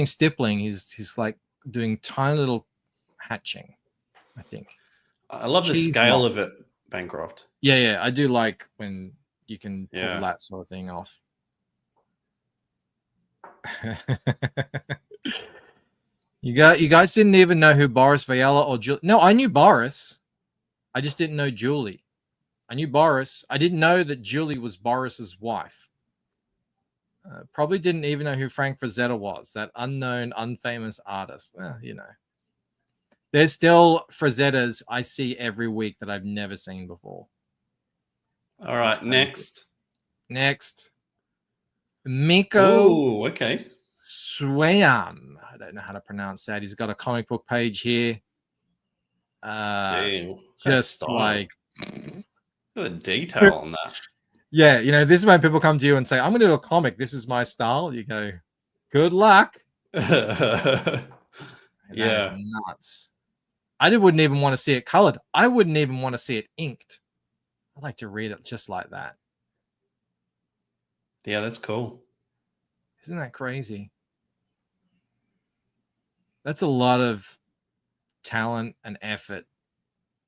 stippling. He's like doing tiny little hatching, I think. I love the Cheese scale block. of it, Bancroft. Yeah, I do like when you can pull Yeah. that sort of thing off. You guys didn't even know who Boris Viella or Julie. No, I knew Boris. I just didn't know Julie. I knew Boris. I didn't know that Julie was Boris's wife. Probably didn't even know who Frank Frazetta was, that unknown, unfamous artist. Well, you know. There's still Frazettas I see every week that I've never seen before. All right, next. Miko Oh, okay. Swayan. I don't know how to pronounce that. He's got a comic book page here. Damn, Just like the detail on that. Yeah, you know, this is when people come to you and say, I'm going to do a comic. This is my style. You go, good luck. Yeah. That is nuts. I wouldn't even want to see it colored. I wouldn't even want to see it inked. I like to read it just like that. Yeah, that's cool. Isn't that crazy? That's a lot of talent and effort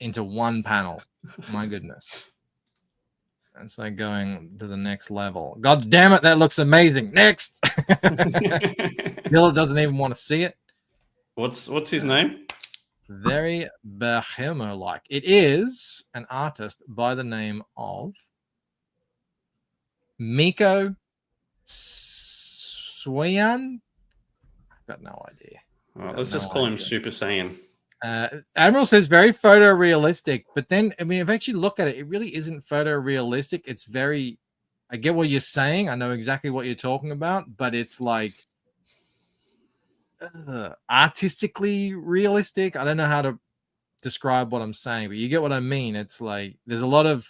into one panel. My goodness. It's like going to the next level. God damn it, that looks amazing. Next. Bill doesn't even want to see it. What's his name? Very Bohemo-like. It is an artist by the name of Miko Swayan. I've got no idea. Let's just call him Super Saiyan. Admiral says very photorealistic, but then I mean, if I actually look at it, it really isn't photorealistic. It's very, I get what you're saying. I know exactly what you're talking about, but it's like artistically realistic. I don't know how to describe what I'm saying, but you get what I mean. It's like there's a lot of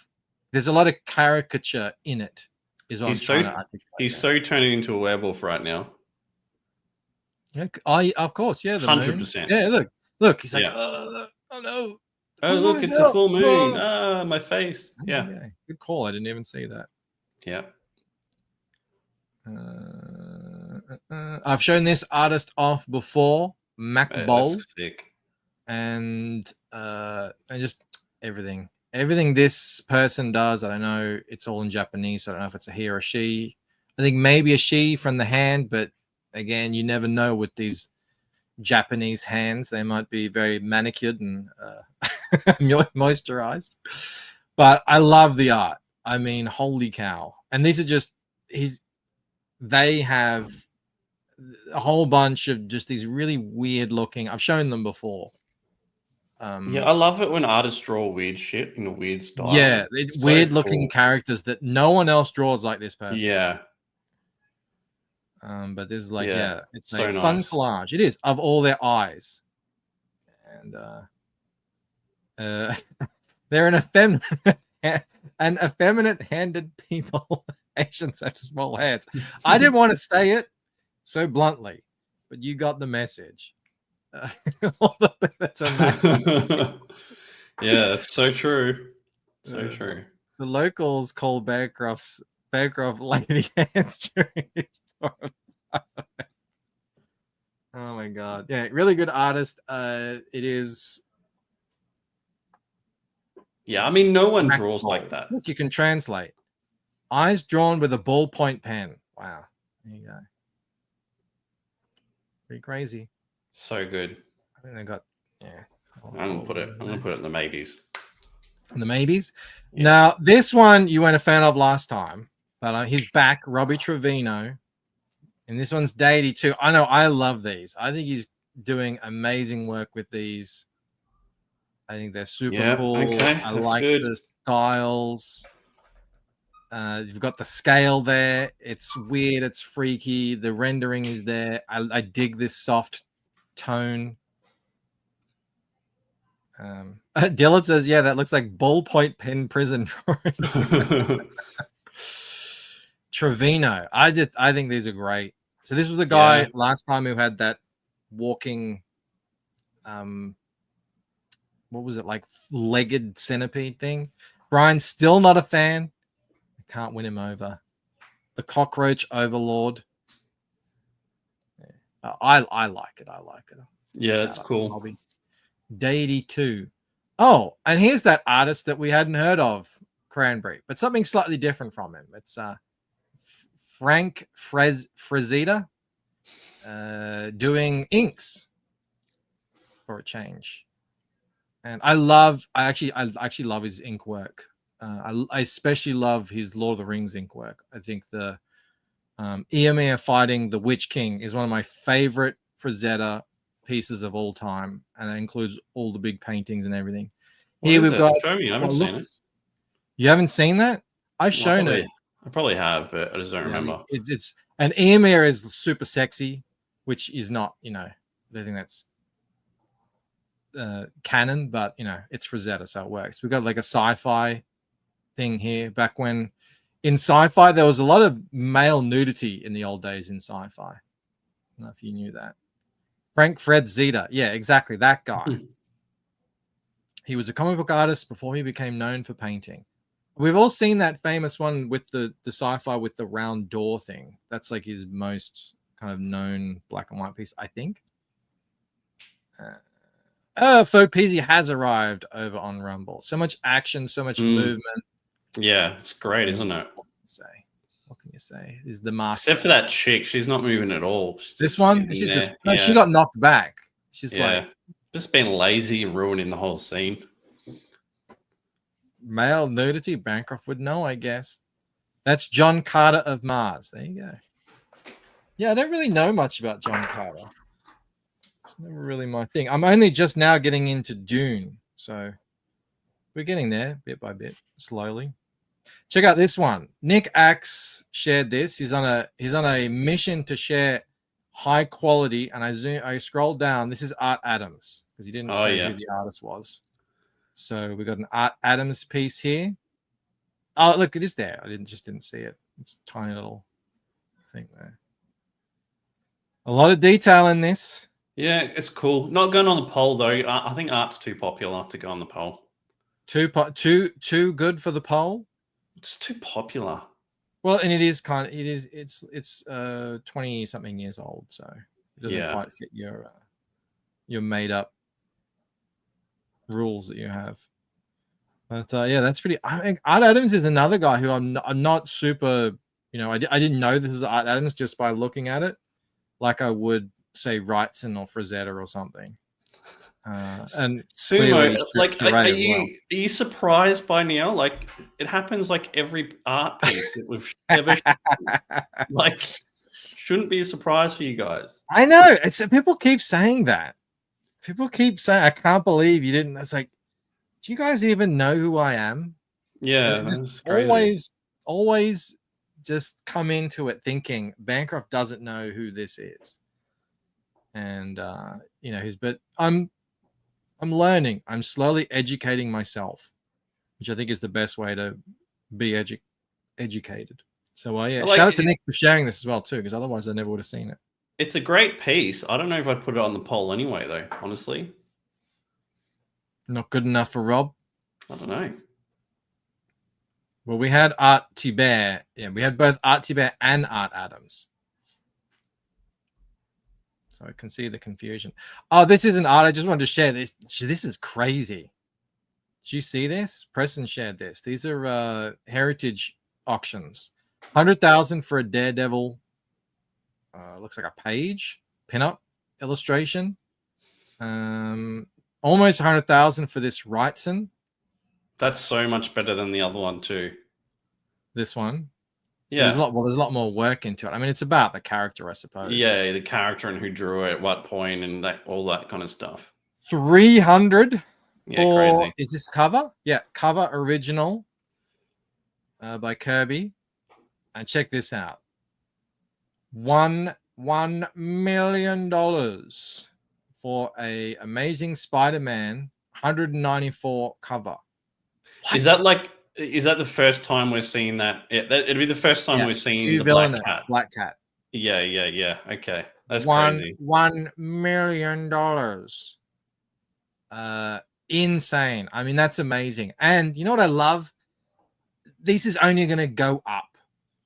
caricature in it. Is what I'm trying to articulate. He's so turning into a werewolf right now. Yeah, of course, yeah, 100%. Yeah, look, he's like, oh no. Oh, look, it's a full moon. Ah, my face. Yeah. Good call. I didn't even see that. Yeah. I've shown this artist off before, Mac Bowl, sick. and just everything this person does. I don't know. It's all in Japanese, so I don't know if it's a he or a she. I think maybe a she from the hand, but again, you never know with these Japanese hands. They might be very manicured and moisturized, but I love the art. I mean, holy cow. And these are just they have a whole bunch of just these really weird looking, I've shown them before. Yeah, I love it when artists draw weird shit in a weird style. Yeah, it's weird looking characters that no one else draws like this person. Yeah. But there's like, it's so a fun nice. collage. It is, of all their eyes. And they're an effeminate-handed people. Asians have small hands. I didn't want to say it so bluntly, but you got the message. All the minutes are massive. Yeah, that's so true. So true. The locals call Bancroft lady hands during his tour. Oh my god. Yeah, really good artist. It is. Yeah, I mean, no one draws like that. Look, you can translate. Eyes drawn with a ballpoint pen. Wow. There you go. Pretty crazy. So good. I think they got, I'm gonna put it in the maybes. In the maybes. Yeah. Now, this one you weren't a fan of last time, but he's back, Robbie Trevino. And this one's Deity too. I know, I love these. I think he's doing amazing work with these. I think they're super cool. Okay, I like the styles. You've got the scale there. It's weird. It's freaky. The rendering is there. I dig this soft tone. Dylan says, yeah, that looks like ballpoint pen prison drawing. Trevino. I think these are great. So this was the guy last time who had that walking, what was it, like legged centipede thing. Brian's still not a fan. I can't win him over. the cockroach overlord. I like it. I like it. Yeah, that's Shout out, cool. Bobby. Deity 2. Oh, and here's that artist that we hadn't heard of, Cranberry, but something slightly different from him. It's Frank Frazetta doing inks for a change. And I actually love his ink work. I especially love his Lord of the Rings ink work. I think the Eomer fighting the Witch King is one of my favorite Frazetta pieces of all time, and that includes all the big paintings and everything. Here we've got. Show me. I haven't seen it. You haven't seen that? I've shown it. I probably have, but I just don't remember. It's and Eomer is super sexy, which is not, I don't think that's canon, but it's Frazetta, so it works. We've got like a sci-fi thing here. Back when in sci-fi there was a lot of male nudity in the old days in sci-fi. I don't know if you knew that. Frank Frazetta, yeah, exactly, that guy. He was a comic book artist before he became known for painting. We've all seen that famous one with the sci-fi with the round door thing. That's like his most kind of known black and white piece, I think. Fopizzi has arrived over on Rumble. So much action, so much movement. Yeah, it's great, isn't it? What can you say? Is the master. Except for that chick, she's not moving at all. This one, she's just she got knocked back. She's like just being lazy and ruining the whole scene. Male nudity, Bancroft would know, I guess. That's John Carter of Mars. There you go. Yeah, I don't really know much about John Carter. It's never really my thing. I'm only just now getting into Dune, so we're getting there bit by bit, slowly. Check out this one. Nick Axe shared this. He's on a mission to share high quality, and I scrolled down. This is Art Adams because he didn't say who the artist was. So we got an Art Adams piece here. Oh, look, it is there. I didn't see it. It's a tiny little thing there. A lot of detail in this. Yeah, it's cool. Not going on the poll though. I think art's too popular to go on the poll. Too good for the poll. It's too popular. Well, and it's 20 something years old, so it doesn't quite fit your made up rules that you have. But that's pretty. I think Art Adams is another guy who I'm not super. I didn't know this was Art Adams just by looking at it, like I would say Wrightson or Frazetta or something. And Sumo, like, are you surprised by Neil? Like, it happens like every art piece that we've ever like, shouldn't be a surprise for you guys. I know. It's people keep saying that. People keep saying, "I can't believe you didn't." It's like, do you guys even know who I am? Yeah, just always just come into it thinking Bancroft doesn't know who this is, and but I'm learning. I'm slowly educating myself, which I think is the best way to be educated. So, shout out to Nick for sharing this as well too, because otherwise I never would have seen it. It's a great piece. I don't know if I'd put it on the poll anyway, though. Honestly, not good enough for Rob. I don't know. Well, we had Art Thibert. Yeah, we had both Art Thibert and Art Adams. So I can see the confusion. Oh, this isn't art. I just wanted to share this. This is crazy. Did you see this? Preston shared this. These are heritage auctions. 100,000 for a Daredevil. Looks like a page pinup illustration. Almost 100,000 for this Wrightson. That's so much better than the other one too. This one. Yeah, there's a lot more work into it. I mean, it's about the character, I suppose. Yeah, the character and who drew it at what point and all that kind of stuff. 300. Yeah, crazy. Is this cover? Yeah, cover original by Kirby. And check this out. $1 million for a Amazing Spider-Man 194 cover. What? Is that the first time we're seeing that? Yeah, it'd be the first time we're seeing the Black Cat. Yeah. Okay, that's crazy. $1 million. Insane. I mean, that's amazing. And you know what I love? This is only going to go up.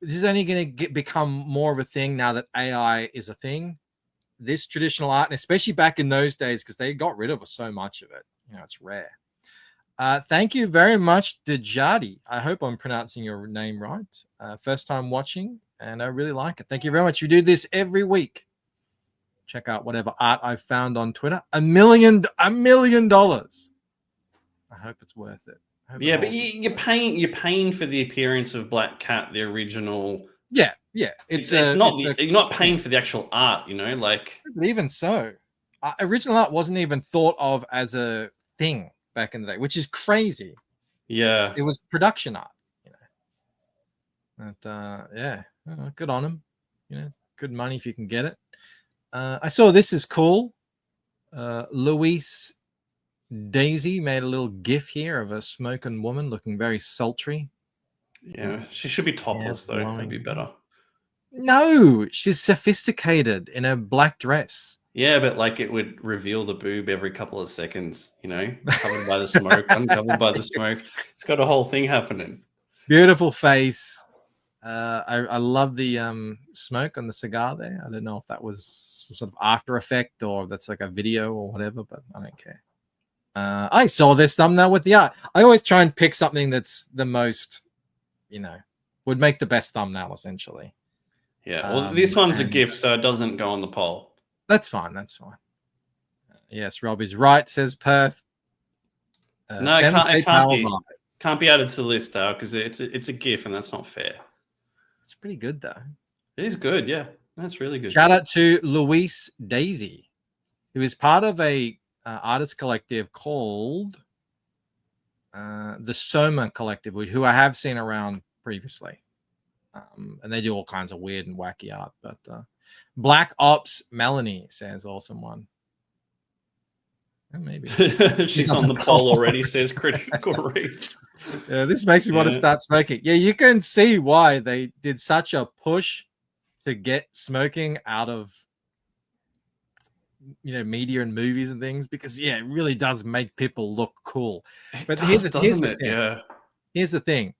this is only going to become more of a thing now that AI is a thing. This traditional art, and especially back in those days, because they got rid of so much of it, it's rare. Thank you very much, Dejati. I hope I'm pronouncing your name right. First time watching, and I really like it. Thank you very much. We do this every week. Check out whatever art I've found on Twitter. $1 million. I hope it's worth it. Yeah, but you're paying for the appearance of Black Cat, the original. Yeah. You're not paying for the actual art, like. Even so, original art wasn't even thought of as a thing back in the day, which is crazy. Yeah, it was production art. But good on him. Good money if you can get it. I saw this is cool. Luis Daisy made a little gif here of a smoking woman looking very sultry. Yeah, she should be topless though. That'd be better. No, she's sophisticated in a black dress. Yeah, but like it would reveal the boob every couple of seconds, covered by the smoke, uncovered by the smoke. It's got a whole thing happening. Beautiful face. I love the smoke on the cigar there. I don't know if that was some sort of after effect or that's like a video or whatever, but I don't care. I saw this thumbnail with the art. I always try and pick something that's the most, would make the best thumbnail essentially. Yeah, well, this one's a GIF, so it doesn't go on the poll. That's fine. Yes, Rob is right, says Perth. No, it can't be added to the list, though, because it's a GIF, and that's not fair. It's pretty good, though. It is good, yeah. That's really good. Shout out to Luis Daisy, who is part of a artist collective called the Soma Collective, who I have seen around previously. And they do all kinds of weird and wacky art. But Black Ops Melanie says awesome one. Maybe she's on the poll already, says critical reach. Yeah, this makes me want to start smoking. Yeah, you can see why they did such a push to get smoking out of media and movies and things, because it really does make people look cool. But here's the thing. Yeah. Here's the thing.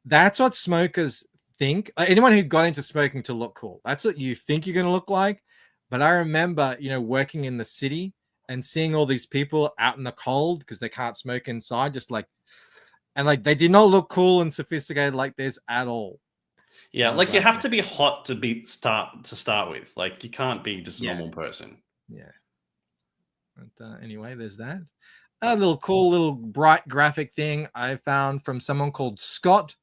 That's what smokers think. Anyone who got into smoking to look cool, that's what you think you're going to look like. But I remember, working in the city and seeing all these people out in the cold because they can't smoke inside, they did not look cool and sophisticated like this at all. Yeah, like you have to be hot to start with. Like you can't be just a normal person. Yeah. But anyway, there's that. A little cool, little bright graphic thing I found from someone called Scott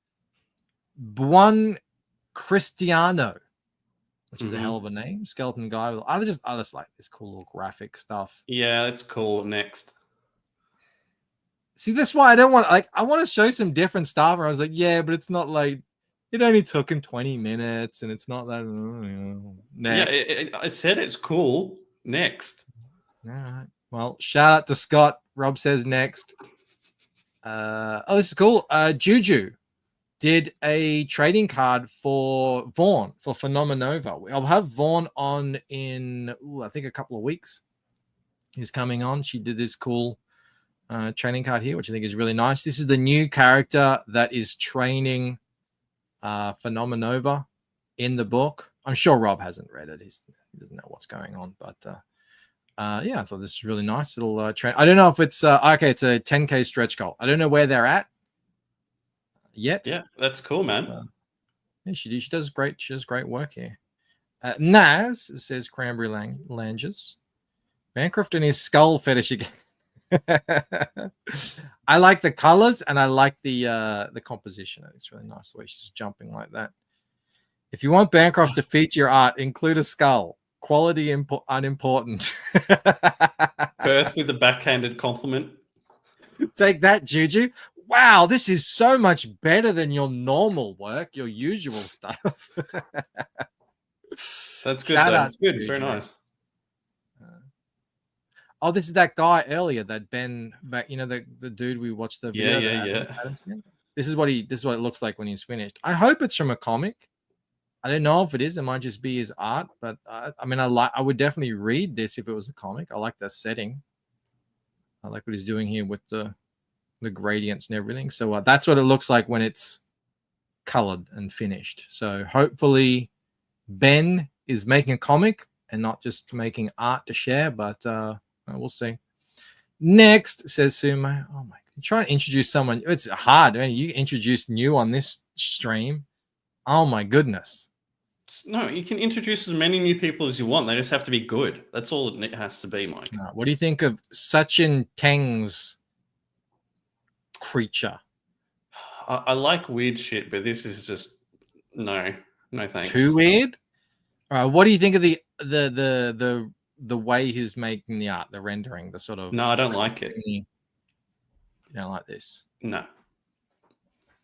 Buon Cristiano, which is a hell of a name. Skeleton guy. I just like this cool little graphic stuff. Yeah, it's cool. Next. See, that's why I don't want, I want to show some different stuff. Where I was like, yeah, but it's not like, it only took him 20 minutes and it's not that. Next. Yeah, I said it's cool. Next. All right. Well, shout out to Scott. Rob says next. This is cool. Juju did a trading card for Vaughn for Phenomenova. I'll have Vaughn on in, I think, a couple of weeks. He's coming on. She did this cool training card here, which I think is really nice. This is the new character that is training Phenomenova in the book. I'm sure Rob hasn't read it. He doesn't know what's going on, but I thought this is really nice. It'll train. I don't know if it's okay. It's a 10K stretch goal. I don't know where they're at yet. Yeah, that's cool, man. She does great. She does great work here. Naz says Cranberry Langes. Bancroft and his skull fetish again. I like the colors and I like the composition. It's really nice the way she's jumping like that. If you want Bancroft to feature your art, include a skull. Quality unimportant. Perth with a backhanded compliment. Take that, Juju. Wow, this is so much better than your normal work, your usual stuff. That's good. That's good. Very nice. This is that guy earlier that Ben back. The dude we watched the video. Yeah. This is what it looks like when he's finished. I hope it's from a comic. I don't know if it is. It might just be his art, but I would definitely read this if it was a comic. I like the setting. I like what he's doing here with the gradients and everything. So that's what it looks like when it's colored and finished. So hopefully Ben is making a comic and not just making art to share, but we'll see. Next, says Sumo. Oh my, try and introduce someone. It's hard. I mean, you introduced new on this stream. Oh my goodness. No, you can introduce as many new people as you want. They just have to be good. That's all it has to be, Mike. What do you think of Sachin Teng's creature? I like weird shit, but this is just no thanks. Too weird. All right, what do you think of the way he's making the art, the rendering, the sort of? No, I don't like it. You don't like this? No,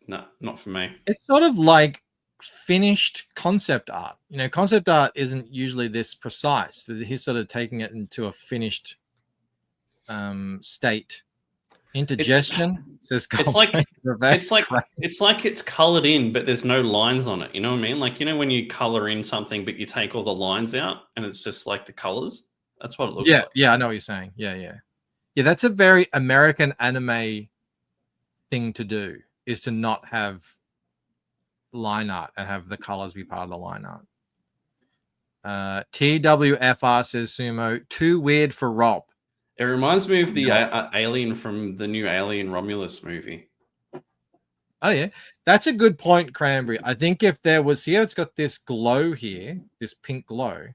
not for me. It's sort of like finished concept art. You know, concept art isn't usually this precise. He's sort of taking it into a finished state. Indigestion says it's like it's colored in, but there's no lines on it. You know what I mean? Like, you know, when you color in something, but you take all the lines out and it's just like the colors. That's what it looks like. Yeah, I know what you're saying. Yeah. That's a very American anime thing to do, is to not have line art and have the colors be part of the line art. TWFR says Sumo, too weird for Rob. It reminds me of the alien from the new Alien Romulus movie. Oh, yeah. That's a good point, Cranberry. I think if there was, see how it's got this glow here, this pink glow.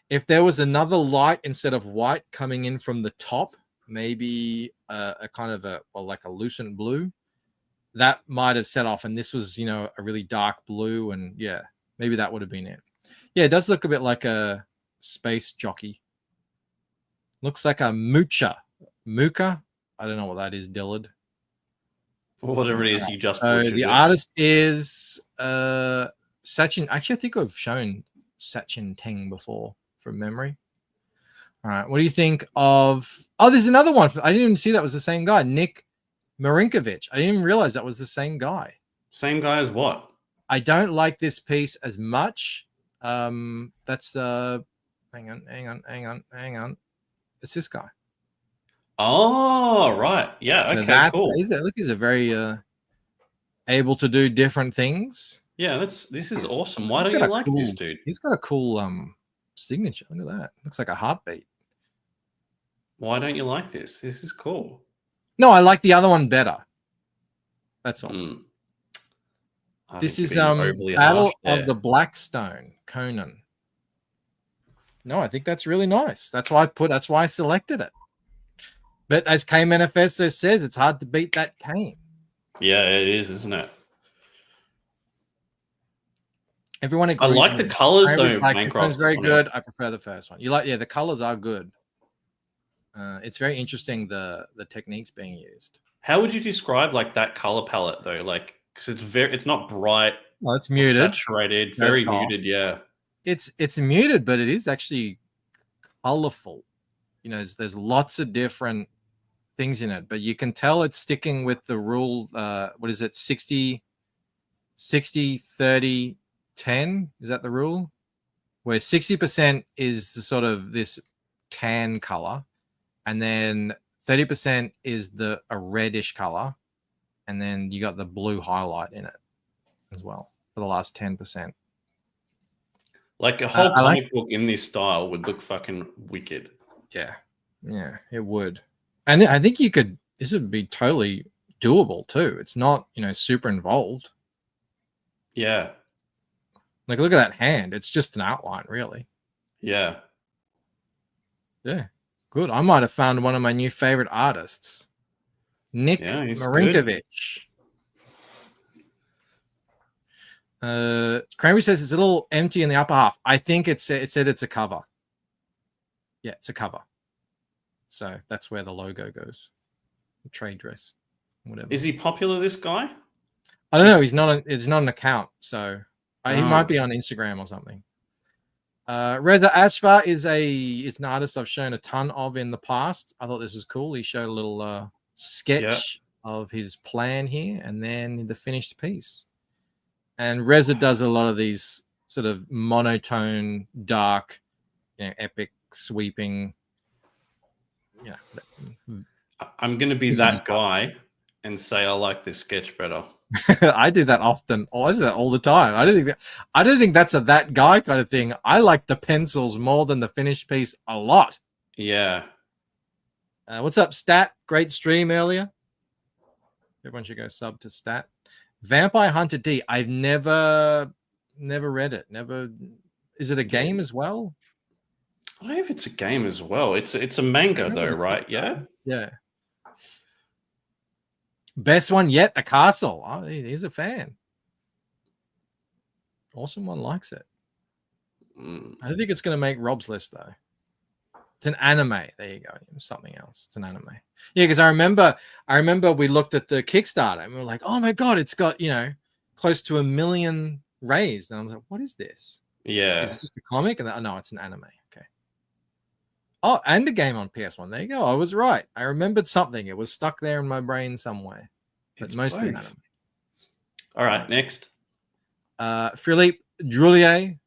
If there was another light instead of white coming in from the top, maybe a kind of like a lucent blue, that might have set off. And this was, you know, a really dark blue. And yeah, maybe that would have been it. Yeah, it does look a bit like a space jockey. Looks like a Muka. I don't know what that is, Dillard. Whatever it is, you just the artist is Sachin. Actually, I think I've shown Sachin Teng before from memory. All right, what do you think of? Oh, there's another one. I didn't even see that was the same guy, Nick Marinkovic. I didn't even realize that was the same guy. Same guy as what? I don't like this piece as much. That's hang on. It's this guy. Oh, right. Yeah. Okay. So cool. He's a very able to do different things. Yeah, this is awesome. Why don't you like this dude? He's got a cool signature. Look at that. Looks like a heartbeat. Why don't you like this? This is cool. No, I like the other one better. That's all. This is Battle of the Blackstone, Conan. No, I think that's really nice. That's why I selected it. But as K Manifesto says, it's hard to beat that Kane. Yeah, it is, isn't it? Everyone agrees. I like the colors though. Like, this one's very good. I prefer the first one. The colors are good. It's very interesting the techniques being used. How would you describe like that color palette though? Like, because it's not bright. Well, it's muted, saturated, very muted. Yeah. It's muted, but it is actually colorful. You know, there's lots of different things in it, but you can tell it's sticking with the rule. What is it? 60, 30, 10. Is that the rule? Where 60% is the sort of this tan color, and then 30% is a reddish color, and then you got the blue highlight in it as well for the last 10%. Like a whole comic book in this style would look fucking wicked. Yeah, it would. And I think this would be totally doable too. It's not, super involved. Yeah. Like, look at that hand. It's just an outline, really. Yeah. Yeah. Good. I might have found one of my new favorite artists, Nick Marinkovic. Cranberry says it's a little empty in the upper half. I think it said it's a cover. Yeah, it's a cover. So that's where the logo goes. The trade dress, whatever. Is he popular, this guy? I don't know. It's not an account, so he might be on Instagram or something. Reza Ashvar is an artist I've shown a ton of in the past. I thought this was cool. He showed a little sketch of his plan here, and then the finished piece. And Reza does a lot of these sort of monotone, dark, epic, sweeping. I'm going to be that guy and say I like this sketch better. I do that often. Oh, I do that all the time. I don't think that's a that guy kind of thing. I like the pencils more than the finished piece a lot. Yeah. What's up, Stat? Great stream earlier. Everyone should go sub to Stat. Vampire Hunter D. I've never read it. Never. Is it a game as well? I don't know if it's a game as well. It's a manga though, right? Yeah. Yeah. Best one yet, The Castle. Oh, he's a fan. Awesome one likes it. I don't think it's going to make Rob's list though. It's an anime. There you go. Something else. It's an anime. Yeah, because I remember we looked at the Kickstarter and we were like, oh my god, it's got close to 1 million raised, and I was like, what is this? Yeah. Is it just a comic? And no, it's an anime. Okay. Oh, and a game on PS1. There you go. I was right. I remembered something. It was stuck there in my brain somewhere. But It's mostly both. anime. All right, next. Philippe Droulier,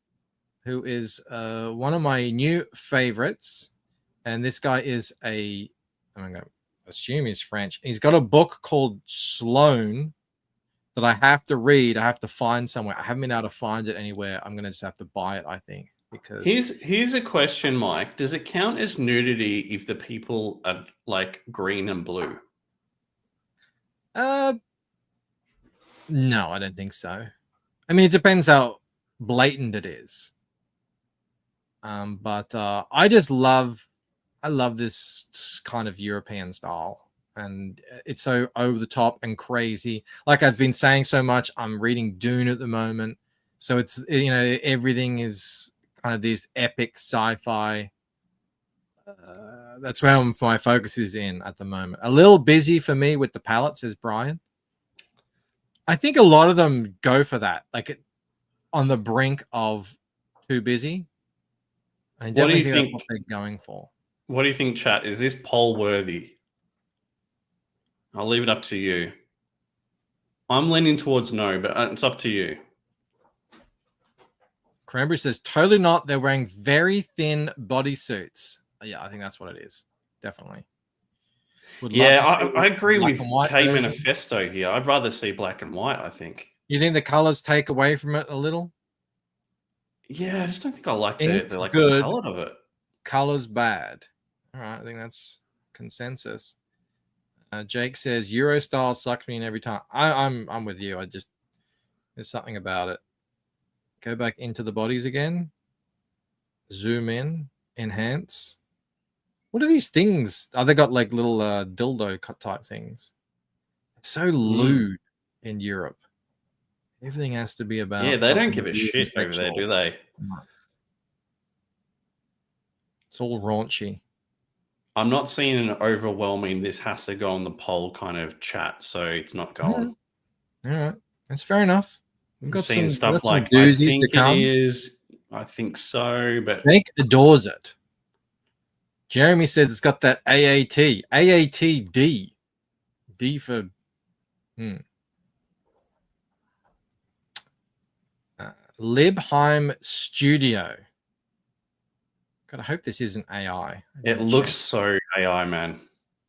who is one of my new favorites. And this guy is I'm going to assume he's French. He's got a book called Sloane that I have to read. I have to find somewhere. I haven't been able to find it anywhere. I'm going to just have to buy it, I think. Because Here's a question, Mike. Does it count as nudity if the people are like green and blue? No, I don't think so. I mean, it depends how blatant it is. But I love this kind of European style, and it's so over the top and crazy. Like I've been saying so much, I'm reading Dune at the moment, so it's everything is kind of this epic sci-fi. That's where my focus is in at the moment. A little busy for me with the palette, says Brian. I think a lot of them go for that, like on the brink of too busy. I definitely think that's what they're going for. What do you think, chat? Is this poll worthy? I'll leave it up to you. I'm leaning towards no, but it's up to you. Cranberry says, totally not. They're wearing very thin bodysuits. Yeah, I think that's what it is. Definitely. I agree with K Manifesto here. I'd rather see black and white, I think. You think the colors take away from it a little? Yeah, I just don't think I like Ink's the good. color of it. Colors bad. All right, I think that's consensus. Jake says Euro style sucks me in every time. I'm with you. There's something about it. Go back into the bodies again. Zoom in. Enhance. What are these things? Oh, they got like little dildo type things. It's so lewd in Europe. Everything has to be about. Yeah, they don't give a shit over there, do they? No. It's all raunchy. I'm not seeing an overwhelming this has to go on the poll kind of chat, so it's not going. All right. That's fair enough. We've got seeing some stuff like doozies I think to come. it is. I think so, but Jake adores it. Jeremy says it's got that AAT. AATD. D for Libheim Studio. God, I hope this isn't AI. It looks so AI, man.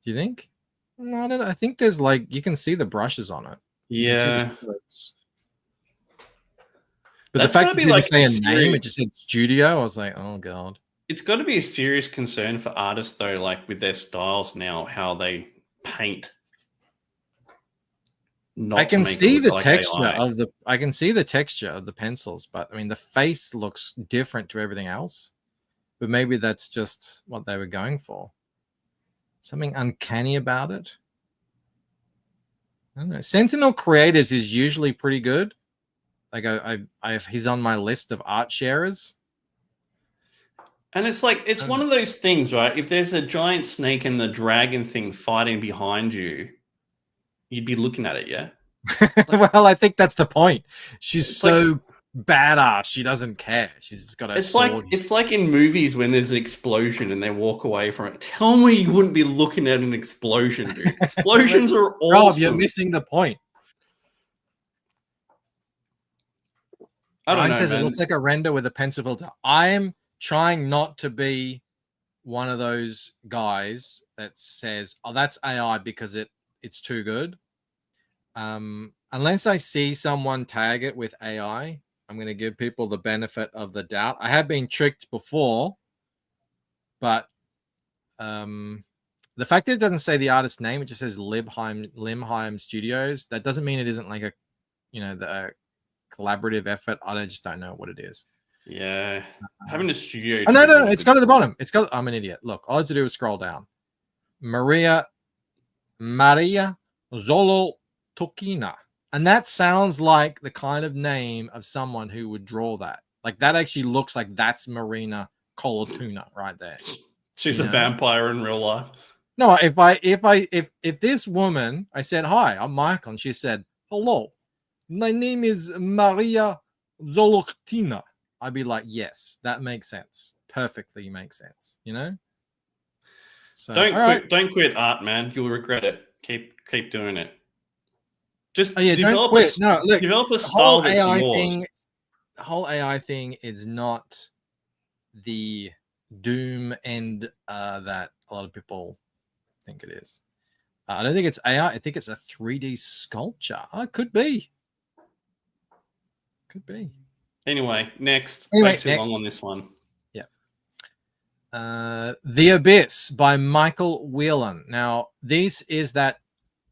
Do you think? No, I don't know. I think there's you can see the brushes on it. Yeah. But the fact that it didn't say a name, it just said studio, I was like, oh god. It's got to be a serious concern for artists, though, like with their styles now, how they paint. I can see the texture I can see the texture of the pencils, but I mean the face looks different to everything else. But maybe that's just what they were going for. Something uncanny about it. I don't know. Sentinel Creators is usually pretty good. Like he's on my list of art sharers. And it's like, it's one of those things, right? If there's a giant snake and the dragon thing fighting behind you, you'd be looking at it, yeah? Well, I think that's the point. She's so badass. She doesn't care. She's just got a sword. It's like in movies when there's an explosion and they walk away from it. Tell me you wouldn't be looking at an explosion, dude. Explosions are awesome. Rob, you're missing the point. Ryan says it looks like a render with a pencil filter. I am trying not to be one of those guys that says, oh, that's AI because it's too good. Unless I see someone tag it with AI, I'm going to give people the benefit of the doubt. I have been tricked before, but the fact that it doesn't say the artist's name, it just says Limheim Studios. That doesn't mean it isn't like a, the collaborative effort. I just don't know what it is. Yeah, having a studio. Oh, no, it's got at the bottom. It's got. I'm an idiot. Look, all I have to do is scroll down. Maria Zolo Tokina, and that sounds like the kind of name of someone who would draw that. Like that actually looks like that's Marina Colatuna right there. She's a vampire in real life. No, if this woman, I said, "Hi, I'm Michael," and she said, "Hello, my name is Maria Zoloktina," I'd be like, "Yes, that makes sense. Perfectly makes sense." So don't quit art, man. You'll regret it. Keep doing it. Just don't quit. No, look, develop a style that's yours. The whole AI thing is not the doom end that a lot of people think it is. I don't think it's AI. I think it's a 3D sculpture. Oh, it could be. Could be. Anyway, next. Way too long on this one. Yeah. The Abyss by Michael Whelan. Now, this is that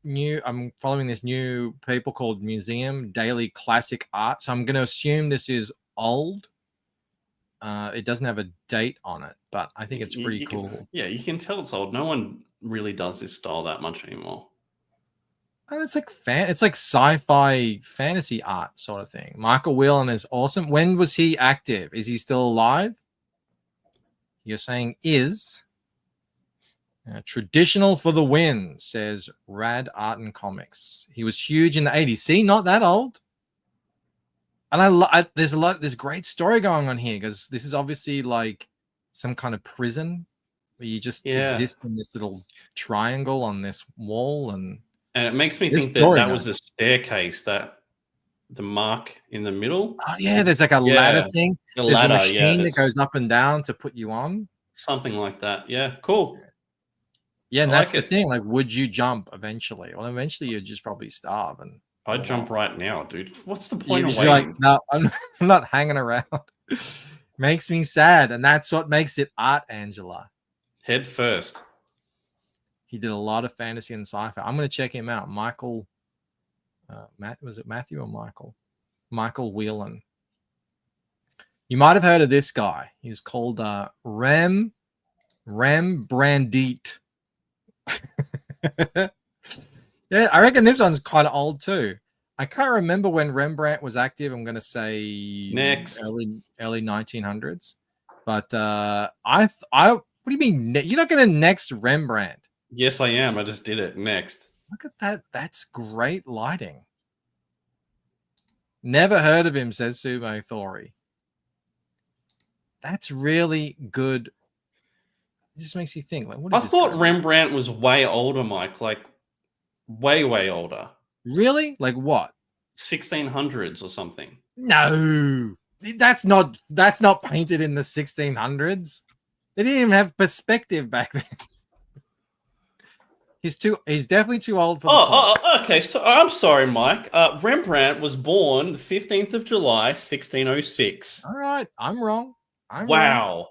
new. I'm following this new people called Museum Daily Classic Art. So I'm going to assume this is old. It doesn't have a date on it, but I think it's pretty cool. You can tell it's old. No one really does this style that much anymore. It's like sci-fi fantasy art sort of thing. Michael Whelan is awesome. When was he active? Is he still alive? You're saying is. Traditional for the win, says Rad Art and Comics. He was huge in the 80s. See, not that old. And there's great story going on here because this is obviously like some kind of prison where you just exist in this little triangle on this wall, and it makes me think that was a staircase, that the mark in the middle. Oh yeah, there's like a ladder thing. There's a machine that goes up and down to put you on. Something like that. Yeah, cool. Yeah, and that's the thing. Like, would you jump eventually? Well, eventually you'd just probably starve. And I'd jump right now, dude. What's the point of waiting? Like, no, I'm not hanging around. Makes me sad, and that's what makes it art, Angela. Head first. He did a lot of fantasy and sci-fi. I'm going to check him out. Michael, was it Matthew or Michael? Michael Whelan. You might have heard of this guy. He's called Rembrandt. Yeah, I reckon this one's kind of old too. I can't remember when Rembrandt was active. I'm going to say next early 1900s. But what do you mean? You're not going to next Rembrandt? Yes, I am. I just did it. Next. Look at that. That's great lighting. Never heard of him, says Sumo Thori. That's really good. It just makes you think. Like, I thought Rembrandt was way older, Mike. Like, way older. Really? Like what? 1600s or something. No, that's not painted in the 1600s. They didn't even have perspective back then. He's definitely too old for the okay. So I'm sorry, Mike. Rembrandt was born the 15th of July, 1606. All right, I'm wrong. Wow.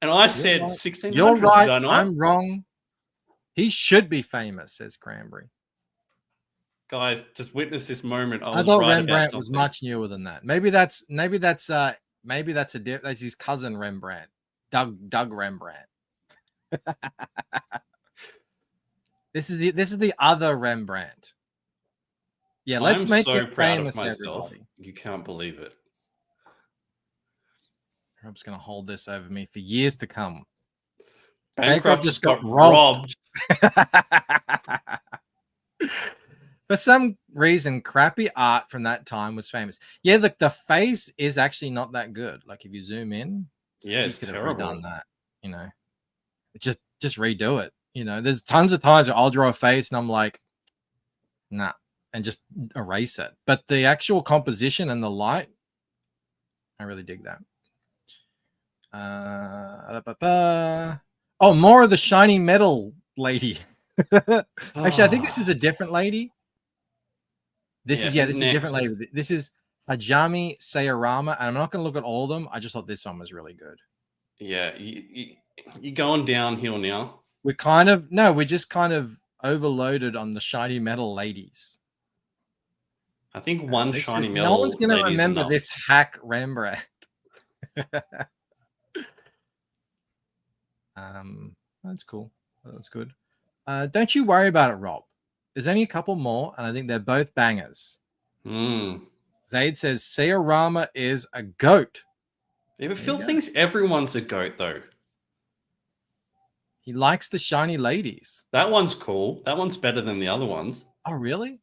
And I said 1600s. You're right. I'm wrong. He should be famous, says Cranberry. Guys, just witness this moment. I thought Rembrandt was much newer than that. Maybe that's his cousin Rembrandt, Doug Rembrandt. This is the other Rembrandt. Yeah, let's make it famous, everybody. You can't believe it. I'm just gonna hold this over me for years to come. Bancroft just got robbed. For some reason, crappy art from that time was famous. Yeah, look, the face is actually not that good. Like if you zoom in, it's terrible. Done that, just redo it. There's tons of times where I'll draw a face and I'm like, nah, and just erase it. But the actual composition and the light, I really dig that. More of the shiny metal lady. Actually, I think this is a different lady. This is a different next. label. This is Hajime Sayarama, and I'm not going to look at all of them. I just thought this one was really good. Yeah, you're going downhill now. We're just kind of overloaded on the shiny metal ladies. I think one shiny metal. No one's going to lady is remember enough. this hack Rembrandt. That's cool. That's good. Don't you worry about it, Rob. There's only a couple more, and I think they're both bangers. Zaid says Sayarama is a goat. Yeah, but Phil thinks everyone's a goat, though. He likes the shiny ladies. That one's cool. That one's better than the other ones. Oh, really?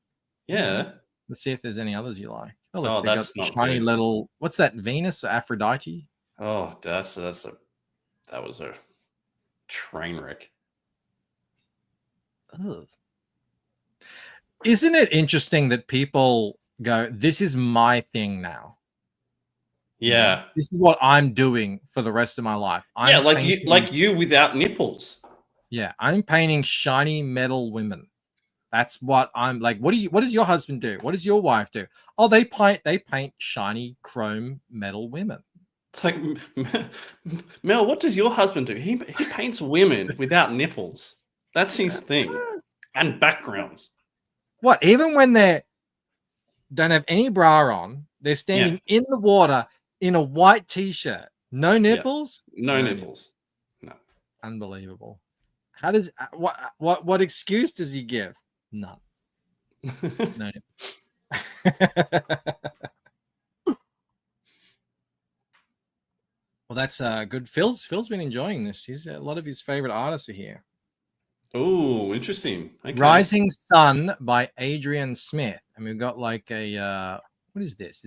Yeah. Let's see if there's any others you like. Oh, look, Oh, they that's got not shiny good. little. What's that? Venus or Aphrodite? Oh, that was a train wreck. Ugh. Isn't it interesting that people go, "This is my thing now." Yeah. This is what I'm doing for the rest of my life. Like you without nipples. Yeah, I'm painting shiny metal women. That's what I'm like. What does your husband do? What does your wife do? Oh, they paint shiny chrome metal women. It's like, Mel, what does your husband do? He paints women without nipples. That's his thing. And backgrounds. What? Even when they don't have any bra on, they're standing in the water in a white t-shirt. No nipples? No nipples. No. Unbelievable. How does what excuse does he give? None. No. Well, that's good. Phil's been enjoying this. He's a lot of his favorite artists are here. Oh, interesting. Okay. Rising Sun by Adrian Smith, and we've got like a what is this?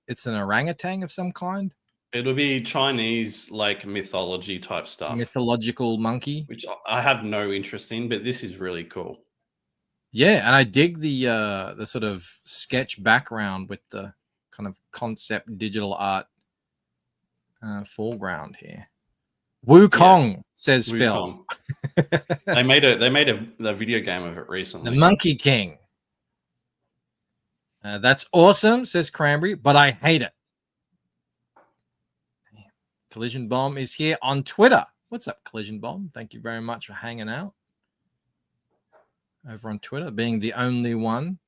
It's an orangutan of some kind. It'll be Chinese like mythology type stuff. Mythological monkey, which I have no interest in, but this is really cool. Yeah, and I dig the sort of sketch background with the kind of concept digital art foreground here. Wukong, says Phil. They made a video game of it recently. The Monkey King. That's awesome, says Cranberry, but I hate it. Collision Bomb is here on Twitter. What's up, Collision Bomb? Thank you very much for hanging out over on Twitter, being the only one.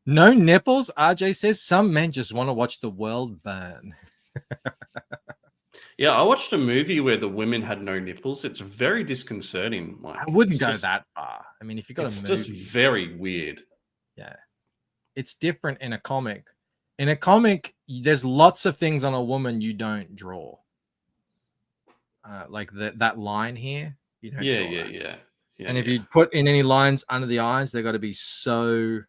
No nipples, RJ says. Some men just want to watch the world burn. Yeah, I watched a movie where the women had no nipples. It's very disconcerting. Mike. I wouldn't go that far. I mean, if you got a movie, just very weird. Yeah, it's different in a comic. In a comic, there's lots of things on a woman you don't draw. Like that line here. You don't draw that. Yeah. And if you put in any lines under the eyes, they've got to be so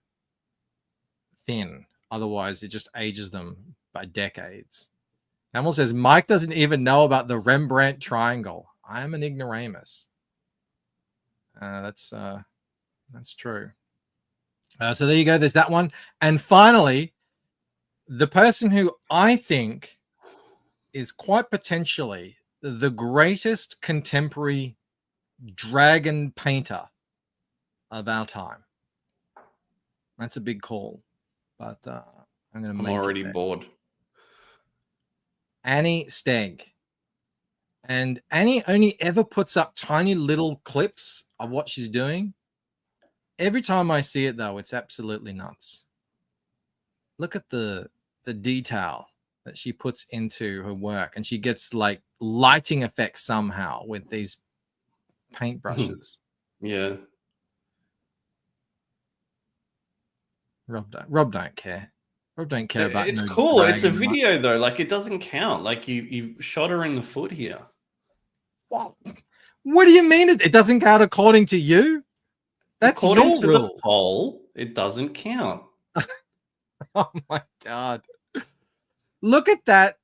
thin. Otherwise, it just ages them by decades. Hamill says, Mike doesn't even know about the Rembrandt triangle. I am an ignoramus. That's true. So there you go. There's that one. And finally, the person who I think is quite potentially the greatest contemporary dragon painter of our time. That's a big call, but I'm already bored. Annie Stegg. And Annie only ever puts up tiny little clips of what she's doing. Every time I see it, though, it's absolutely nuts. Look at the detail that she puts into her work, and she gets like lighting effects somehow with these paintbrushes. Yeah. Rob don't care. Rob don't care about. It's cool. It's a video though. Like it doesn't count. Like you shot her in the foot here. What do you mean it doesn't count according to you? That's according your to rule. the poll, it doesn't count. Oh my god! Look at that!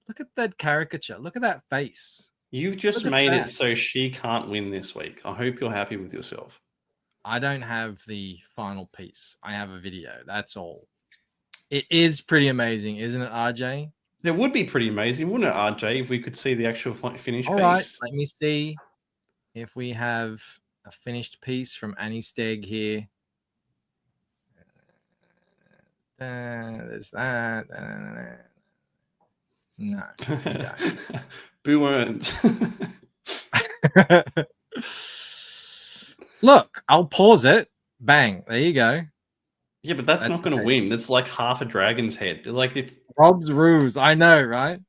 Look at that caricature. Look at that face. You've just made it so she can't win this week. I hope you're happy with yourself. I don't have the final piece. I have a video. That's all. It is pretty amazing, isn't it, RJ? It would be pretty amazing, wouldn't it, RJ, if we could see the actual finished piece? All right, let me see if we have a finished piece from Annie Stegg here. There's that. No, you don't. Boo earns. Look, I'll pause it. Bang. There you go. Yeah, but that's That's not the going to page. win. That's like half a dragon's head. Like it's Rob's rules. I know, right?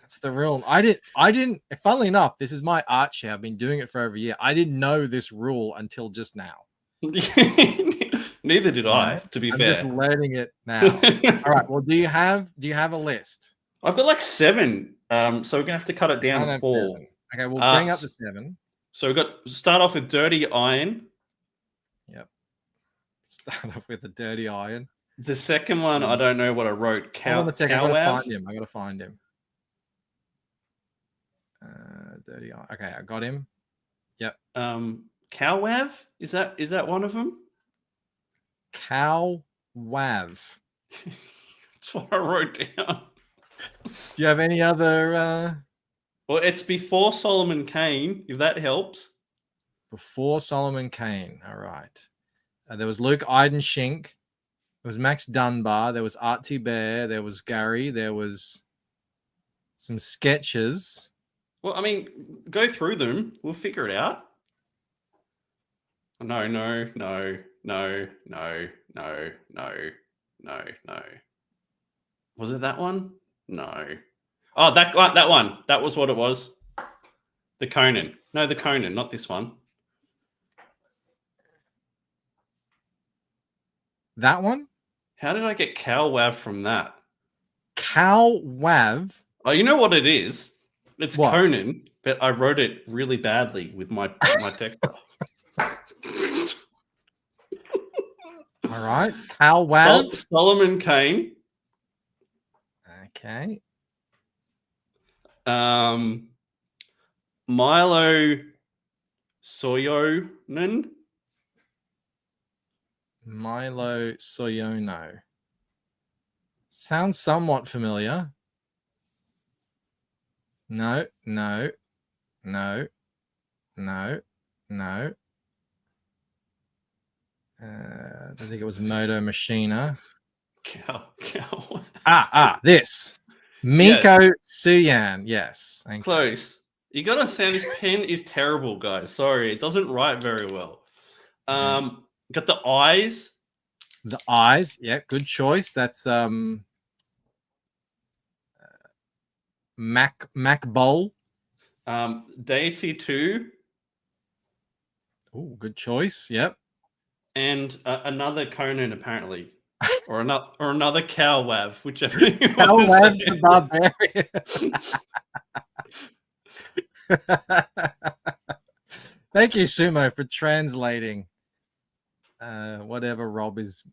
That's the rule. I didn't. Funnily enough, this is my art share. I've been doing it for over a year. I didn't know this rule until just now. neither did I. Right? To be I'm fair, just learning it now. All right. Well, do you have a list? I've got like 7. So we're gonna have to cut it down I to have 4. 7. Okay, we'll bring up the 7. So we've got start off with dirty iron. Yep. Start off with a dirty iron. The second one, I don't know what I wrote. Hold on a second. I gotta Cowav? find him. I gotta find him. Dirty iron. Okay, I got him. Yep. Cowav? Is that one of them? Cowav. That's what I wrote down. Do you have any other Well, it's before Solomon Kane, if that helps. before Solomon Kane? All right. There was Luke Eidenschink. There was Max Dunbar. There was Artie Bear. There was Gary. There was some sketches. Well, I mean, go through them. We'll figure it out. No. Was it that one? No. Oh, that one. That was what it was. The Conan. No, the Conan, not this one. That one? How did I get Cowav from that? Cowav. Oh, you know what it is? It's What? Conan, but I wrote it really badly with my text. All right. Cowav. Solomon Kane. Okay. Milo Soyonen. Milo Soyono. Sounds somewhat familiar. No. I think it was Moto Machina. Cow. This. Miko Suyan. Yes. Thank you. Close. You gotta say this pen is terrible, guys. Sorry, it doesn't write very well. Got the eyes. The eyes. Yeah, good choice. That's Mac Bowl. Deity 2. Oh, good choice. Yep. And another Conan, apparently. or another Cowav, whichever you want to Cowav say. the Barbarian. Thank you, Sumo, for translating whatever Rob is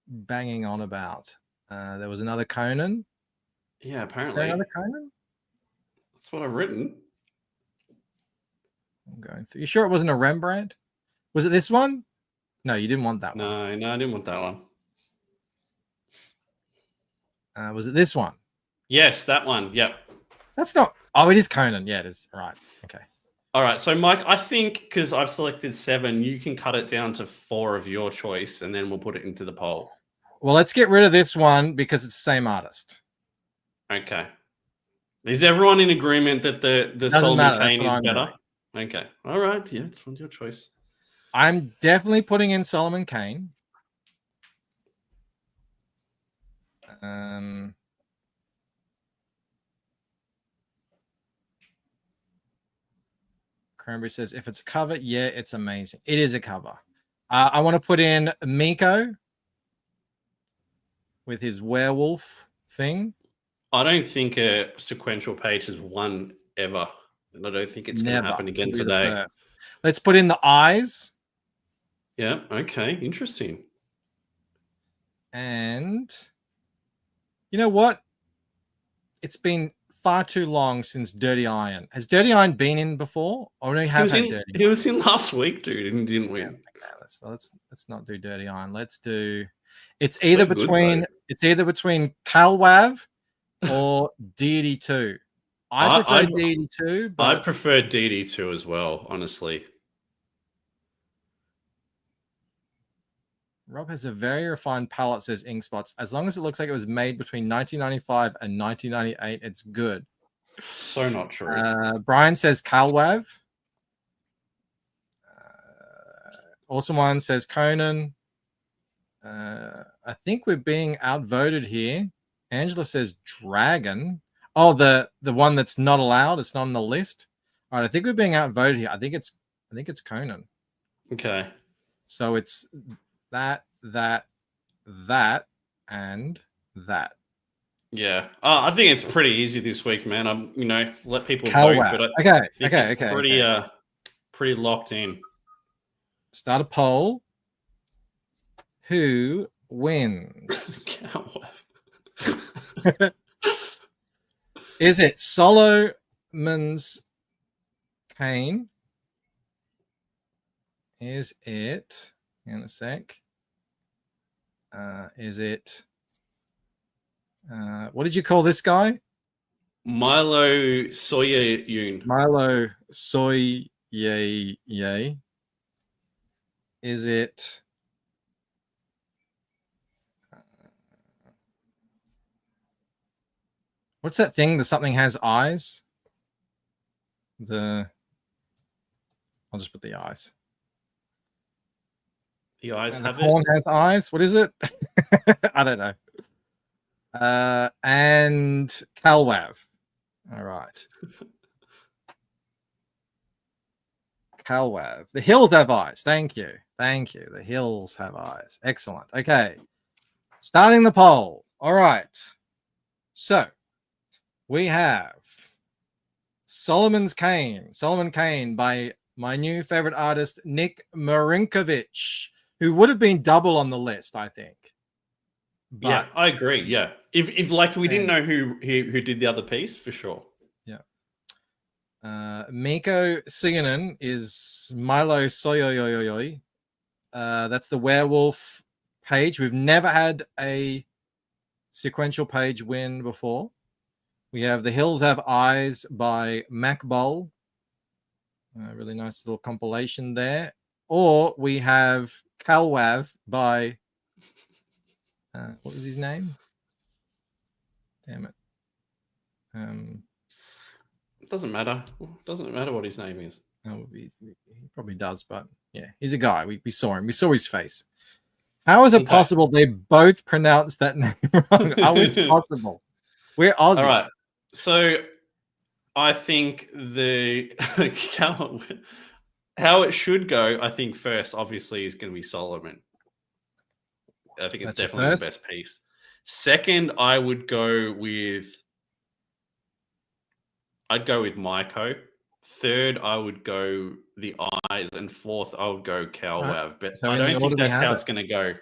banging on about. There was another Conan. Yeah, Is apparently. there another Conan? That's what I've written. I'm going through. You sure it wasn't a Rembrandt? Was it this one? No, you didn't want that one. No, I didn't want that one. Was it this one? Yes, that one. Yep. That's not. Oh, it is Conan. Yeah, it is. All right. Okay. All right. So, Mike, I think because I've selected 7, you can cut it down to 4 of your choice, and then we'll put it into the poll. Well, let's get rid of this one because it's the same artist. Okay. Is everyone in agreement that the Solomon Kane is better? Doing. Okay. All right. Yeah, it's your choice. I'm definitely putting in Solomon Kane. Cranberry says, if it's a cover, yeah, it's amazing. It is a cover. I want to put in Miko with his werewolf thing. I don't think a sequential page has won ever. And I don't think it's going to happen again today. Let's put in the eyes. Yeah. Okay. Interesting. And you know what? It's been far too long since Dirty Iron. Has Dirty Iron been in before? Or we have had Dirty He was in last week, dude, and didn't win. Okay, let's not do Dirty Iron. Let's do. It's either between Calwav or Deity 2. I prefer Deity 2, but I prefer DD2 as well, honestly. Rob has a very refined palette, says Ink Spots. As long as it looks like it was made between 1995 and 1998, it's good. So not true. Brian says Calwav. Awesome One says Conan. I think we're being outvoted here. Angela says Dragon. Oh, the one that's not allowed. It's not on the list. All right, I think we're being outvoted here. I think it's Conan. Okay. So it's that, and that. Yeah. I think it's pretty easy this week, man. I'm, let people Calwav. vote, but I think it's okay. pretty locked in. Start a poll. Who wins? Is it Solomon's Kane? Is it, in a sec, is it, what did you call this guy? Milo Soyayun. Milo Soyayay. Is it what's that thing? The something has eyes. I'll just put the eyes. The eyes have the corn it. has eyes. What is it? I don't know. And Calwav. All right. Calwav. The hills have eyes. Thank you. The hills have eyes. Excellent. Okay. Starting the poll. All right. So we have Solomon Kane by my new favorite artist, Nick Marinkovic, who would have been double on the list, I think. But, yeah, I agree. Yeah. If like we didn't know who did the other piece, for sure. Yeah. Miko Siganen is Milo Soyoyoyoy. That's the werewolf page. We've never had a sequential page win before. We have The Hills Have Eyes by Mac Bowl. Really nice little compilation there. Or we have Calwav by what was his name? Damn it. It doesn't matter. It doesn't matter what his name is. Oh, he probably does, but yeah, he's a guy. We saw him. We saw his face. How is it possible they both pronounced that name wrong? How is it possible? We're Aussie. All right. So I think how it should go, I think first, obviously, is going to be Solomon. I think it's definitely the best piece. Second, I'd go with Maiko. Third, I would go the eyes, and fourth, I would go Calwav. But I don't think that's how it's going to go.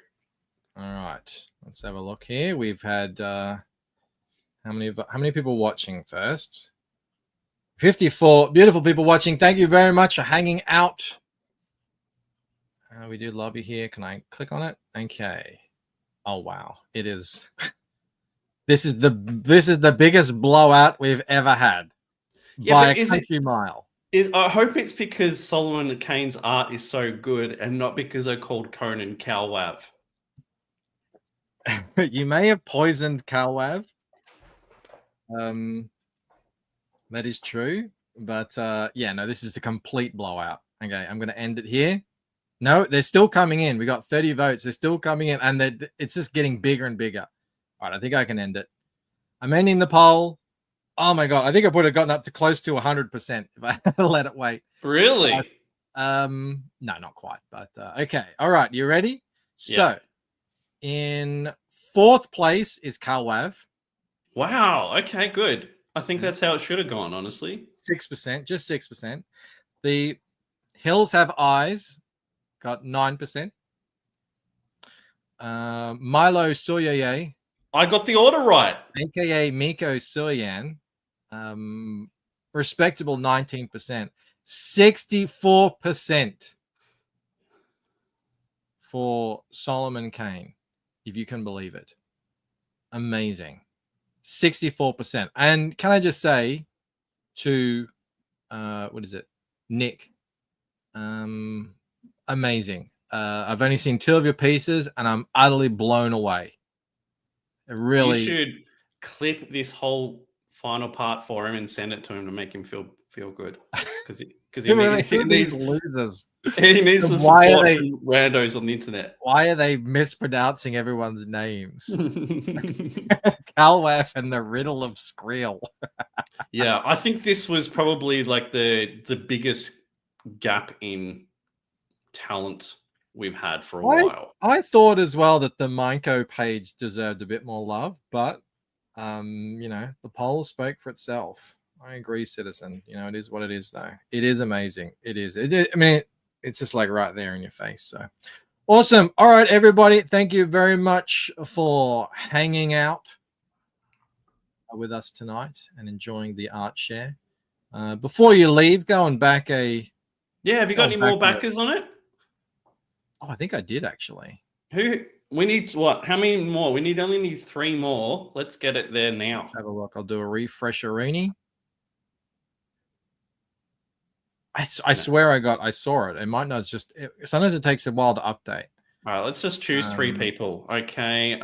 All right, let's have a look here. We've had how many people watching first? 54 beautiful people watching. Thank you very much for hanging out. We do lobby here. Can I click on it? Okay. Oh wow, it is. This is the biggest blowout we've ever had by a country mile. I hope it's because Solomon Kane's art is so good and not because I called Conan Calwav. You may have poisoned Calwav. That is true, but yeah, no, this is the complete blowout. Okay, I'm going to end it here. No, they're still coming in. We got 30 votes. They're still coming in, and it's just getting bigger and bigger. All right, I think I can end it. I'm ending the poll. Oh my god, I think I would have gotten up to close to 100% if I let it wait. Really? No, not quite, but okay. All right, you ready? Yeah. So, in fourth place is Calwav. Wow. Okay, good. I think that's how it should have gone, honestly. 6%, just 6%. The Hills Have Eyes got 9%. Milo Soyaye. I got the order right. AKA Miko Soyan. Respectable 19%. 64% for Solomon Kane, if you can believe it. Amazing. 64%. And can I just say to what is it? Nick. Amazing. I've only seen 2 of your pieces, and I'm utterly blown away. It really. You should clip this whole final part for him and send it to him to make him feel good. Because he needs losers. He needs the Why are support they- from randos on the internet. Why are they mispronouncing everyone's names? Calwef and the Riddle of Skrill. Yeah, I think this was probably like the biggest gap in talent we've had for a while. I thought as well that the Mineko page deserved a bit more love, but the poll spoke for itself. I agree, Citizen. It is what it is, though. It is amazing. It is. It's just like right there in your face. So awesome. All right, everybody. Thank you very much for hanging out with us tonight and enjoying the art share. Before you leave, going back have you got any more backers on it? Oh, I think I did actually. We need what? How many more? We only need 3 more. Let's get it there now. Let's have a look. I'll do a refresherini. I swear I saw it. It might not. Sometimes it takes a while to update. All right, let's just choose 3 people. Okay,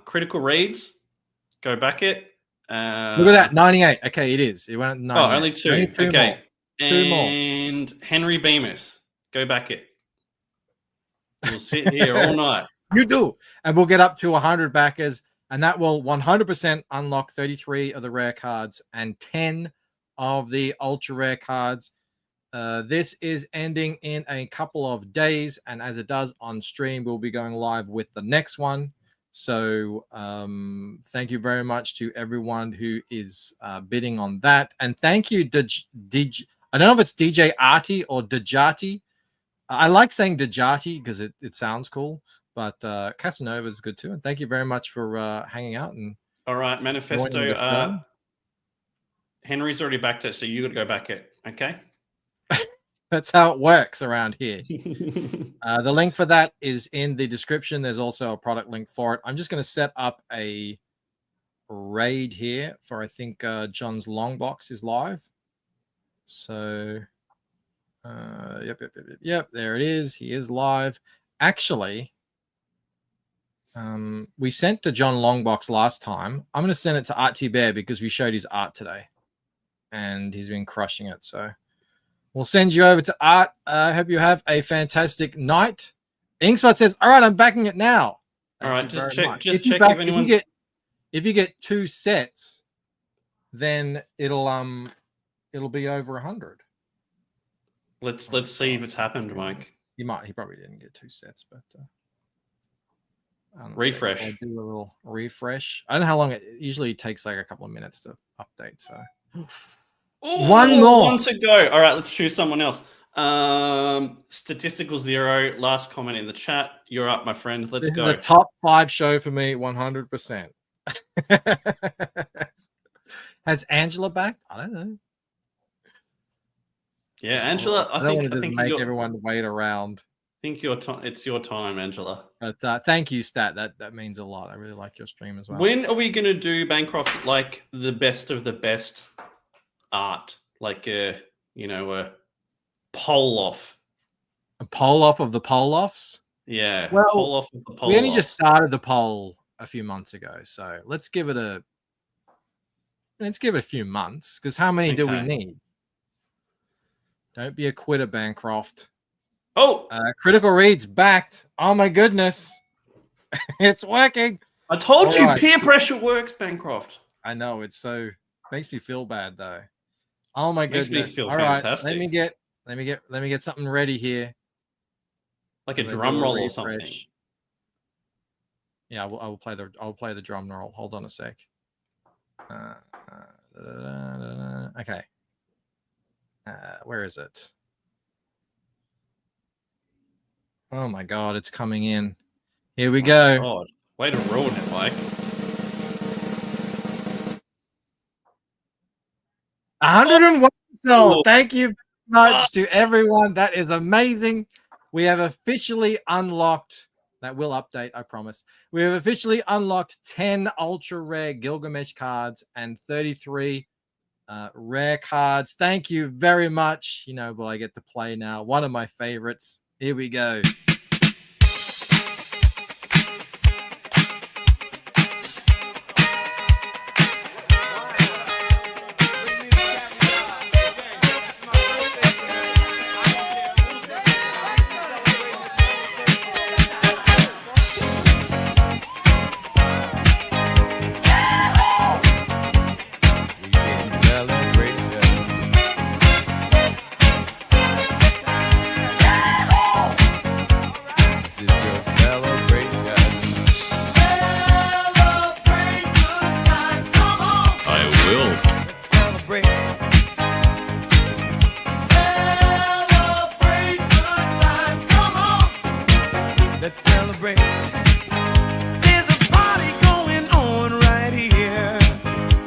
critical reads. Go back it. Look at that, 98. Okay, it is. It went at 98. Oh, only 2. Only 2 okay, more. 2 more. And Henry Bemis. Go back it. We'll sit here all night. You do. And we'll get up to 100 backers, and that will 100% unlock 33 of the rare cards and 10 of the ultra rare cards. This is ending in a couple of days, and as it does on stream, we'll be going live with the next one. So thank you very much to everyone who is bidding on that. And thank you, I don't know if it's DJ Artie or Dejati. I like saying Dejati because it sounds cool, but Casanova is good too. And thank you very much for hanging out. And all right, Manifesto. Henry's already backed it, so you got to go back it. Okay. That's how it works around here. The link for that is in the description. There's also a product link for it. I'm just going to set up a raid here for, I think, John's long box is live. So, yep, there it is. He is live. Actually, we sent to John Longbox last time. I'm going to send it to Art T Bear because we showed his art today, and he's been crushing it. So we'll send you over to Art. I hope you have a fantastic night. Inkspot says, "All right, I'm backing it now." All right, just check. Just if check if anyone's. If you get 2 sets, then it'll be over 100. Let's see if it's happened, Mike. He probably didn't get 2 sets, but refresh. I'll do a little refresh. I don't know how long it usually takes, like a couple of minutes to update. So Ooh, 1 more. 1 to go. All right, let's choose someone else. Statistical 0. Last comment in the chat. You're up, my friend. Let's go. The top 5 show for me, 100%. Has Angela backed? I don't know. Yeah, Angela. I think make everyone wait around. I think it's your time, Angela. But thank you, Stat. That means a lot. I really like your stream as well. When are we going to do Bancroft like the best of the best art? Like a poll off. A poll off of the poll offs? Yeah. Well, poll off of the poll we only offs. just started the poll a few months ago, so let's give it a few months, because how many do we need? Don't be a quitter, Bancroft. Oh, critical reads backed. Oh my goodness. It's working. I told All you right. peer pressure works, Bancroft. I know, it's so makes me feel bad though. Oh my Makes me goodness. feel All right, fantastic. let me get something ready here. Like a Let me drum do roll or refresh. something. Yeah, I will play the drum roll. Hold on a sec. Okay. Where is it? Oh my god, it's coming in. Here we go. God, way to ruin it, Mike. 101 sold. Oh. Thank you very much to everyone. That is amazing. We have officially unlocked. That will update, I promise. We have officially unlocked 10 ultra rare Gilgamesh cards and 33 rare cards. Thank you very much. Will I get to play now? One of my favorites. Here we go.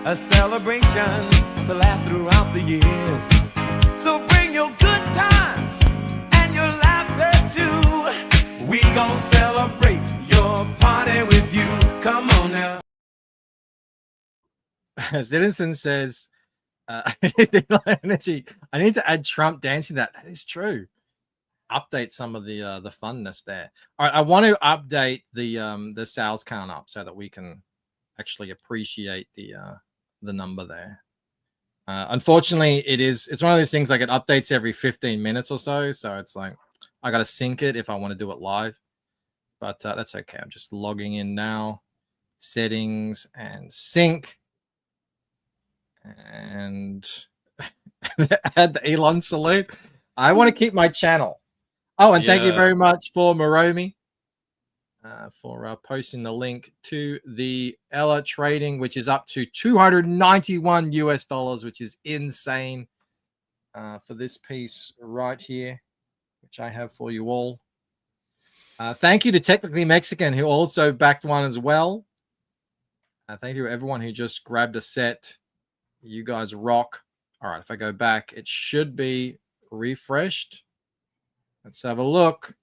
a celebration to last throughout the years. So bring your good times and your laughter too. We gon' celebrate your party with you. Come on now. Citizen says, I need to add Trump dancing. That is true. Update some of the funness there. All right, I want to update the sales count up so that we can actually appreciate the number there. Unfortunately, it's one of those things like it updates every 15 minutes or so. So it's like I got to sync it if I want to do it live. But that's okay. I'm just logging in now. Settings and sync. And add the Elon salute. I want to keep my channel. Oh, and thank you very much for Moromi for posting the link to the Ella trading, which is up to $291, which is insane for this piece right here, which I have for you all. Thank you to Technically Mexican, who also backed one as well. Thank you to everyone who just grabbed a set. You guys rock. All right, if I go back, it should be refreshed. Let's have a look.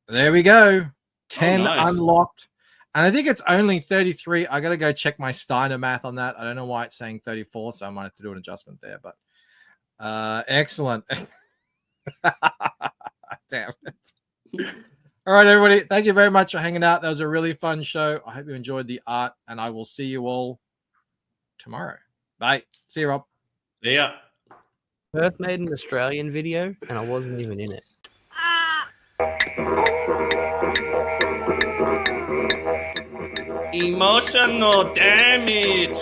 There we go. 10 nice. Unlocked. And I think it's only 33. I got to go check my Steiner math on that. I don't know why it's saying 34, so I might have to do an adjustment there. But excellent. Damn it. All right, everybody. Thank you very much for hanging out. That was a really fun show. I hope you enjoyed the art, and I will see you all tomorrow. Bye. See you, Rob. See ya. Perth made an Australian video, and I wasn't even in it. Emotional damage.